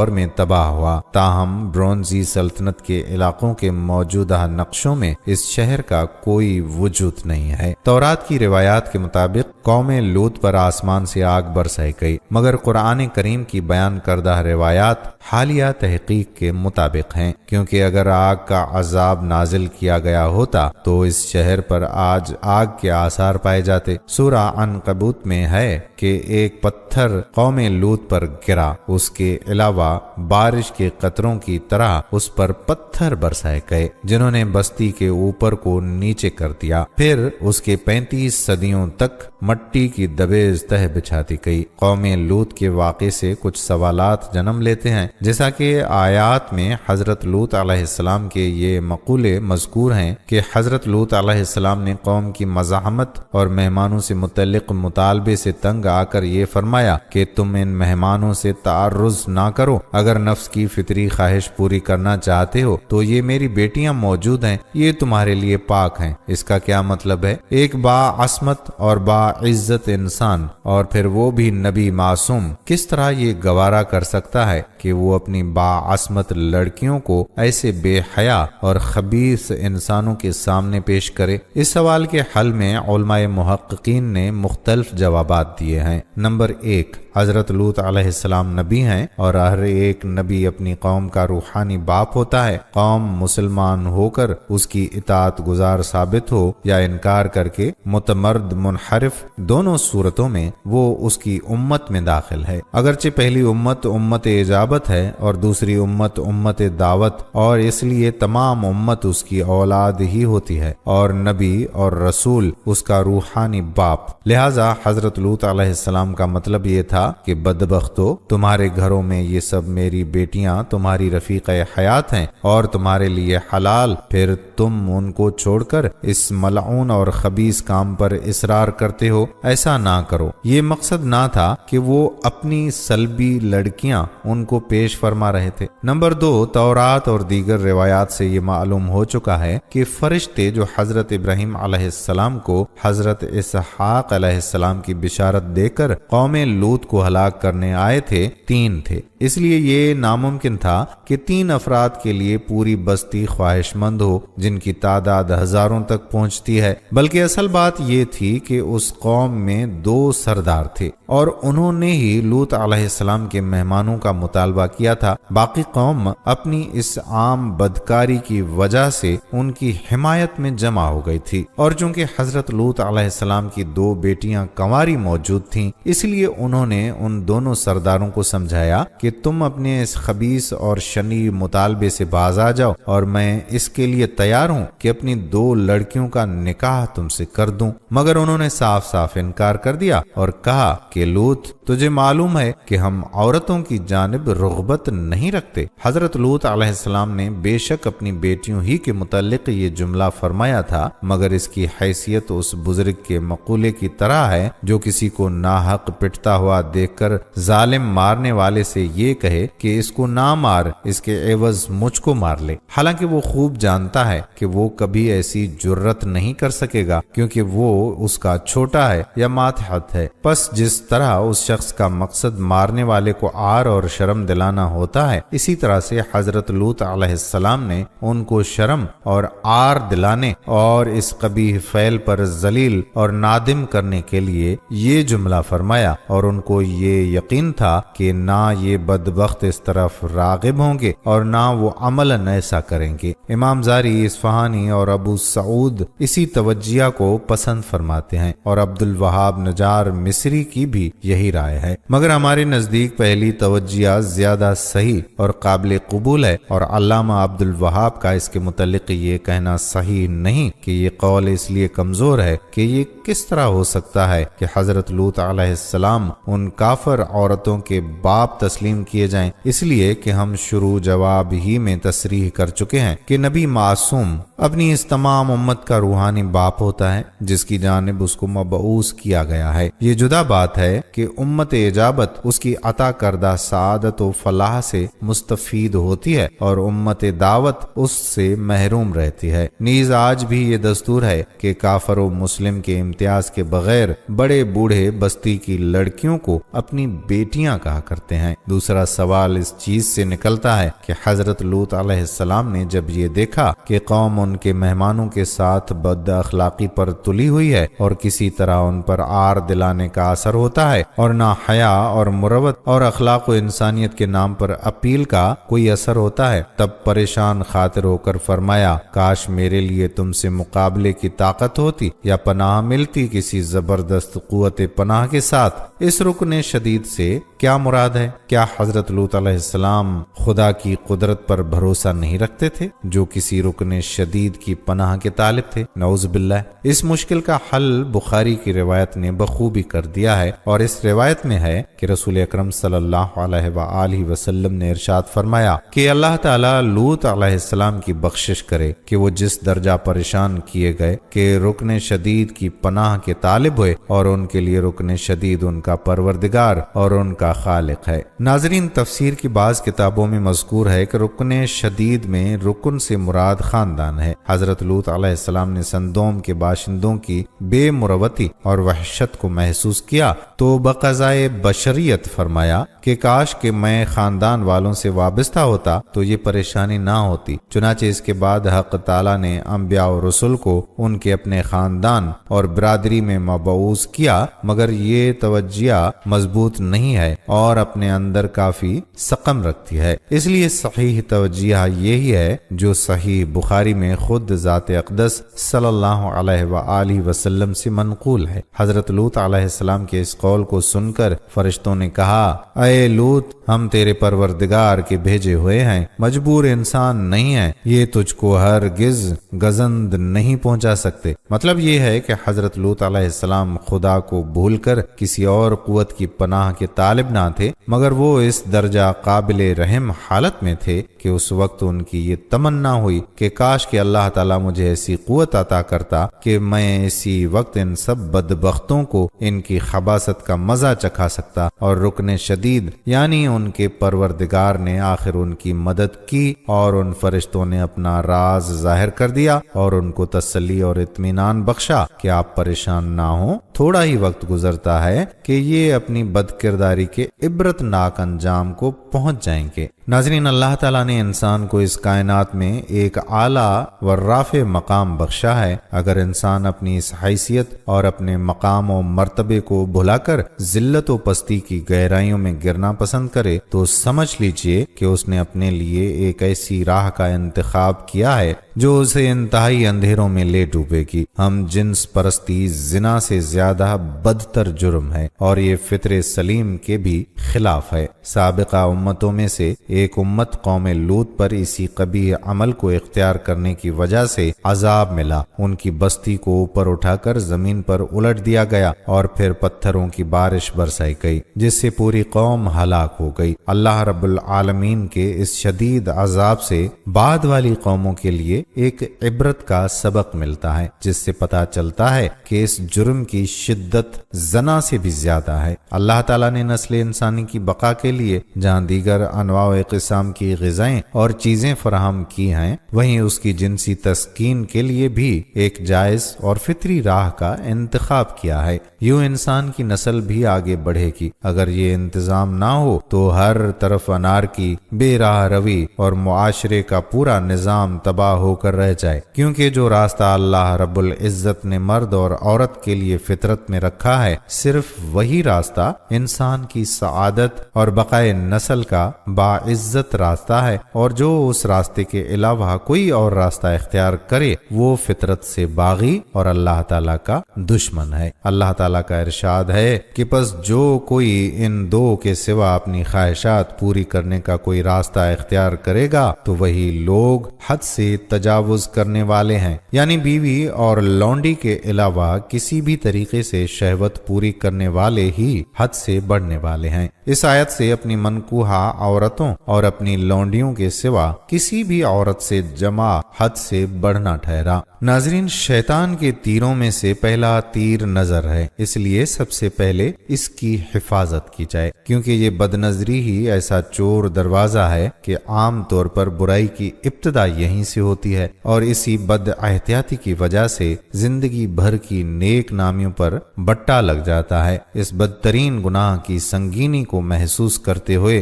میں تباہ ہوا، تاہم برونزی سلطنت کے علاقوں کے موجودہ نقشوں میں اس شہر کا کوئی وجود نہیں ہے۔ تورات کی روایات کے مطابق قوم لوط پر آسمان سے آگ برسائی گئی، مگر قرآن کریم کی بیان کردہ روایات حالیہ تحقیق کے مطابق ہیں، کیونکہ اگر آگ کا عذاب نازل کیا گیا ہوتا تو اس شہر پر آج آگ کے آثار پائے جاتے۔ سورہ عنکبوت میں ہے کہ ایک پتھر قوم لوط پر گرا، اس کے علاوہ بارش کے قطروں کی طرح اس پر پتھر برسائے گئے جنہوں نے بستی کے اوپر کو نیچے کر دیا۔ پھر اس کے 35 صدیوں تک مٹی کی دبیز تہ بچھاتی گئی۔ قوم لوط کے واقعے سے کچھ سوالات جنم لیتے ہیں، جیسا کہ آیات میں حضرت لوط علیہ السلام کے یہ مقولے مذکور ہیں کہ حضرت لوط علیہ السلام نے قوم کی مزاحمت اور مہمانوں سے متعلق مطالبے سے تنگ آ کر یہ فرمایا کہ تم ان مہمانوں سے تعرض نہ کرو، اگر نفس کی فطری خواہش پوری کرنا چاہتے ہو تو یہ میری بیٹیاں موجود ہیں، یہ تمہارے لیے پاک ہیں۔ اس کا کیا مطلب ہے؟ ایک باعصمت اور باعزت انسان اور پھر وہ بھی نبی معصوم کس طرح یہ گوارا کر سکتا ہے کہ وہ اپنی باعصمت لڑکیوں کو ایسے بے حیا اور خبیث انسانوں کے سامنے پیش کرے؟ اس سوال کے حل میں علماء محققین نے مختلف جوابات دیے ہیں۔ نمبر 1، حضرت لوط علیہ السلام نبی ہیں اور ہر ایک نبی اپنی قوم کا روحانی باپ ہوتا ہے۔ قوم مسلمان ہو کر اس کی اطاعت گزار ثابت ہو یا انکار کر کے متمرد منحرف، دونوں صورتوں میں وہ اس کی امت میں داخل ہے۔ اگرچہ پہلی امت امت اجابت ہے اور دوسری امت امت دعوت، اور اس لیے تمام امت اس کی اولاد ہی ہوتی ہے اور نبی اور رسول اس کا روحانی باپ۔ لہذا حضرت لوط علیہ السلام کا مطلب یہ تھا کہ بدبختو، تمہارے گھروں میں یہ سب میری بیٹیاں تمہاری رفیق حیات ہیں اور تمہارے لیے حلال، پھر تم ان کو چھوڑ کر اس ملعون اور خبیث کام پر اصرار کرتے ہو۔ ایسا نہ کرو۔ یہ مقصد نہ تھا کہ وہ اپنی سلبی لڑکیاں ان کو پیش فرما رہے تھے۔ نمبر 2، تورات اور دیگر روایات سے یہ معلوم ہو چکا ہے کہ فرشتے جو حضرت ابراہیم علیہ السلام کو حضرت اسحاق علیہ السلام کی بشارت دے کر قوم لوط کو ہلاک کرنے آئے تھے، 3 تھے۔ اس لیے یہ ناممکن تھا کہ 3 افراد کے لیے پوری بستی خواہش مند ہو جن کی تعداد ہزاروں تک پہنچتی ہے، بلکہ اصل بات یہ تھی کہ اس قوم میں 2 سردار تھے اور انہوں نے ہی لوط علیہ السلام کے مہمانوں کا مطالبہ کیا تھا۔ باقی قوم اپنی اس عام بدکاری کی وجہ سے ان کی حمایت میں جمع ہو گئی تھی، اور چونکہ حضرت لوط علیہ السلام کی 2 بیٹیاں کنواری موجود تھیں، اس لیے انہوں نے ان دونوں سرداروں کو سمجھایا کہ تم اپنے اس خبیث اور شنی مطالبے سے باز آ جاؤ اور میں اس کے لیے تیار ہوں کہ اپنی 2 لڑکیوں کا نکاح تم سے کر دوں۔ مگر انہوں نے صاف صاف انکار کر دیا اور کہا کہ لوط، تجھے معلوم ہے کہ ہم عورتوں کی جانب رغبت نہیں رکھتے۔ حضرت لوط علیہ السلام نے بے شک اپنی بیٹیوں ہی کے متعلق یہ جملہ فرمایا تھا، مگر اس کی حیثیت اس بزرگ کے مقولے کی طرح ہے جو کسی کو ناحق پٹتا ہوا دیکھ کر ظالم مارنے والے سے یہ کہے کہ اس کو نہ مار، اس کے عوض مجھ کو مار لے، حالانکہ وہ خوب جانتا ہے کہ وہ کبھی ایسی جرت نہیں کر سکے گا کیونکہ وہ اس کا چھوٹا ہے یا ماتحت ہے۔ پس جس طرح اس شخص کا مقصد مارنے والے کو عار اور شرم دلانا ہوتا ہے، اسی طرح سے حضرت لوط علیہ السلام نے ان کو شرم اور عار دلانے اور اس قبیح فعل پر ذلیل اور نادم کرنے کے لیے یہ جملہ فرمایا، اور ان کو یہ یقین تھا کہ نہ یہ بدبخت اس طرف راغب ہوں گے اور نہ وہ عملاً ایسا کریں گے۔ امام زاری اصفہانی اور ابو سعود اسی توجیہ کو پسند فرماتے ہیں اور عبد الوہاب نجار مصری کی بھی یہی رائے ہے، مگر ہمارے نزدیک پہلی توجیہ زیادہ صحیح اور قابل قبول ہے، اور علامہ عبد الوہاب کا اس کے متعلق یہ کہنا صحیح نہیں کہ یہ قول اس لیے کمزور ہے کہ یہ کس طرح ہو سکتا ہے کہ حضرت لوط علیہ السلام ان کافر عورتوں کے باپ تسلیم کیے جائیں، اس لیے کہ ہم شروع جواب ہی میں تصریح کر چکے ہیں کہ نبی معصوم اپنی اس تمام امت کا روحانی باپ ہوتا ہے جس کی جانب اس کو مبعوث کیا گیا ہے۔ یہ جدا بات ہے کہ امت اجابت اس کی عطا کردہ سعادت و فلاح سے مستفید ہوتی ہے اور امت دعوت اس سے محروم رہتی ہے۔ نیز آج بھی یہ دستور ہے کہ کافر و مسلم کے امتیاز کے بغیر بڑے بوڑھے بستی کی لڑکیوں کو اپنی بیٹیاں کہا کرتے ہیں۔ دوسرا سوال اس چیز سے نکلتا ہے کہ حضرت لوط علیہ السلام نے جب یہ دیکھا کہ قوم ان کے مہمانوں کے ساتھ بد اخلاقی پر تلی ہوئی ہے اور کسی طرح ان پر عار دلانے کا اثر ہوتا ہوتا ہے اور نہ حیا اور مروت اور اخلاق و انسانیت کے نام پر اپیل کا کوئی اثر ہوتا ہے، تب پریشان خاطر ہو کر فرمایا کاش میرے لیے تم سے مقابلے کی طاقت ہوتی یا پناہ ملتی کسی زبردست قوت پناہ کے ساتھ۔ اس رکن شدید سے کیا مراد ہے؟ کیا حضرت لوط علیہ السلام خدا کی قدرت پر بھروسہ نہیں رکھتے تھے جو کسی رکن شدید کی پناہ کے طالب تھے؟ نعوذ باللہ۔ اس مشکل کا حل بخاری کی روایت نے بخوبی کر دیا ہے، اور اس روایت میں ہے کہ رسول اکرم صلی اللہ علیہ وآلہ وسلم نے ارشاد فرمایا کہ اللہ تعالیٰ لوط علیہ السلام کی بخشش کرے کہ وہ جس درجہ پریشان کیے گئے کہ رکن شدید کی پناہ کے طالب ہوئے، اور ان کے لیے رکن شدید ان کا پروردگار اور ان کا خالق ہے۔ ناظرین، تفسیر کی بعض کتابوں میں مذکور ہے کہ رکن شدید میں رکن سے مراد خاندان ہے۔ حضرت لوط علیہ السلام نے سندوم کے باشندوں کی بے مروتی اور وحشت کو محسوس کیا تو بقضائے بشریت فرمایا کہ کاش کہ میں خاندان والوں سے وابستہ ہوتا تو یہ پریشانی نہ ہوتی۔ چنانچہ اس کے بعد حق تعالیٰ نے انبیاء و رسول کو ان کے اپنے خاندان اور برادری میں مبعوث کیا، مگر یہ توجیہ مضبوط نہیں ہے اور اپنے اندر کافی سقم رکھتی ہے۔ اس لیے صحیح توجیہ یہی ہے جو صحیح بخاری میں خود ذات اقدس صلی اللہ علیہ وآلہ وسلم سے منقول ہے۔ حضرت لوط علیہ السلام کے اس قول کو سن کر فرشتوں نے کہا، اے لوط، ہم تیرے پروردگار کے بھیجے ہوئے ہیں، مجبور انسان نہیں ہیں، یہ تجھ کو ہرگز گزند نہیں پہنچا سکتے۔ مطلب یہ ہے کہ حضرت لوط علیہ السلام خدا کو بھول کر کسی اور قوت کی پناہ کے طالب نہ تھے، مگر وہ اس درجہ قابل رحم حالت میں تھے کہ اس وقت ان کی یہ تمنا ہوئی کہ کاش کہ اللہ تعالیٰ مجھے ایسی قوت عطا کرتا کہ میں اسی وقت ان سب بدبختوں کو ان کی خباثت کا مزہ چکھا سکتا، اور رکن شدید یعنی ان کے پروردگار نے آخر ان کی مدد کی اور ان فرشتوں نے اپنا راز ظاہر کر دیا اور ان کو تسلی اور اطمینان بخشا کہ آپ پریشان نہ ہوں، تھوڑا ہی وقت گزرتا ہے کہ یہ اپنی بد کرداری کے عبرت ناک انجام کو پہنچ جائیں گے۔ ناظرین، اللہ تعالیٰ نے انسان کو اس کائنات میں ایک اعلیٰ و رافع مقام بخشا ہے۔ اگر انسان اپنی اس حیثیت اور اپنے مقام و مرتبے کو بھلا کر ذلت و پستی کی گہرائیوں میں گرنا پسند کرے تو سمجھ لیجئے کہ اس نے اپنے لیے ایک ایسی راہ کا انتخاب کیا ہے جو اسے انتہائی اندھیروں میں لے ڈوبے گی۔ ہم جنس پرستی زنا سے زیادہ بدتر جرم ہے اور یہ فطر سلیم کے بھی خلاف ہے۔ سابقہ امتوں میں سے ایک امت قوم لوط پر اسی قبیح عمل کو اختیار کرنے کی وجہ سے عذاب ملا۔ ان کی بستی کو اوپر اٹھا کر زمین پر الٹ دیا گیا اور پھر پتھروں کی بارش برسائی گئی جس سے پوری قوم ہلاک ہو گئی۔ اللہ رب العالمین کے اس شدید عذاب سے بعد والی قوموں کے لیے ایک عبرت کا سبق ملتا ہے، جس سے پتہ چلتا ہے کہ اس جرم کی شدت زنا سے بھی زیادہ ہے۔ اللہ تعالیٰ نے نسل انسانی کی بقا کے لیے جہاں دیگر انواع و اقسام کی غذائیں اور چیزیں فراہم کی ہیں، وہیں اس کی جنسی تسکین کے لیے بھی ایک جائز اور فطری راہ کا انتخاب کیا ہے۔ یوں انسان کی نسل بھی آگے بڑھے گی۔ اگر یہ انتظام نہ ہو تو ہر طرف انارکی، بے راہ روی اور معاشرے کا پورا نظام تباہ ہو کر رہ جائے، کیونکہ جو راستہ اللہ رب العزت نے مرد اور عورت کے لیے فطرت میں رکھا ہے، صرف وہی راستہ انسان کی سعادت اور بقائے نسل کا باعزت راستہ ہے، اور جو اس راستے کے علاوہ کوئی اور راستہ اختیار کرے وہ فطرت سے باغی اور اللہ تعالیٰ کا دشمن ہے۔ اللہ تعالیٰ کا ارشاد ہے کہ پس جو کوئی ان دو کے سوا اپنی خواہشات پوری کرنے کا کوئی راستہ اختیار کرے گا تو وہی لوگ حد سے تجاوز کرنے والے ہیں، یعنی بیوی اور لونڈی کے علاوہ کسی بھی طریقے سے شہوت پوری کرنے والے ہی حد سے بڑھنے والے ہیں۔ اس آیت سے اپنی منکوحہ عورتوں اور اپنی لونڈیوں کے سوا کسی بھی عورت سے جمع حد سے بڑھنا ٹھہرا۔ ناظرین، شیطان کے تیروں میں سے پہلا تیر نظر ہے، اس لیے سب سے پہلے اس کی حفاظت کی جائے، کیونکہ یہ بد نظری ہی ایسا چور دروازہ ہے کہ عام طور پر برائی کی ابتدا یہیں سے ہوتی ہے، اور اسی بد احتیاطی کی وجہ سے زندگی بھر کی نیک نامیوں پر بٹا لگ جاتا ہے۔ اس بدترین گناہ کی سنگینی کو محسوس کرتے ہوئے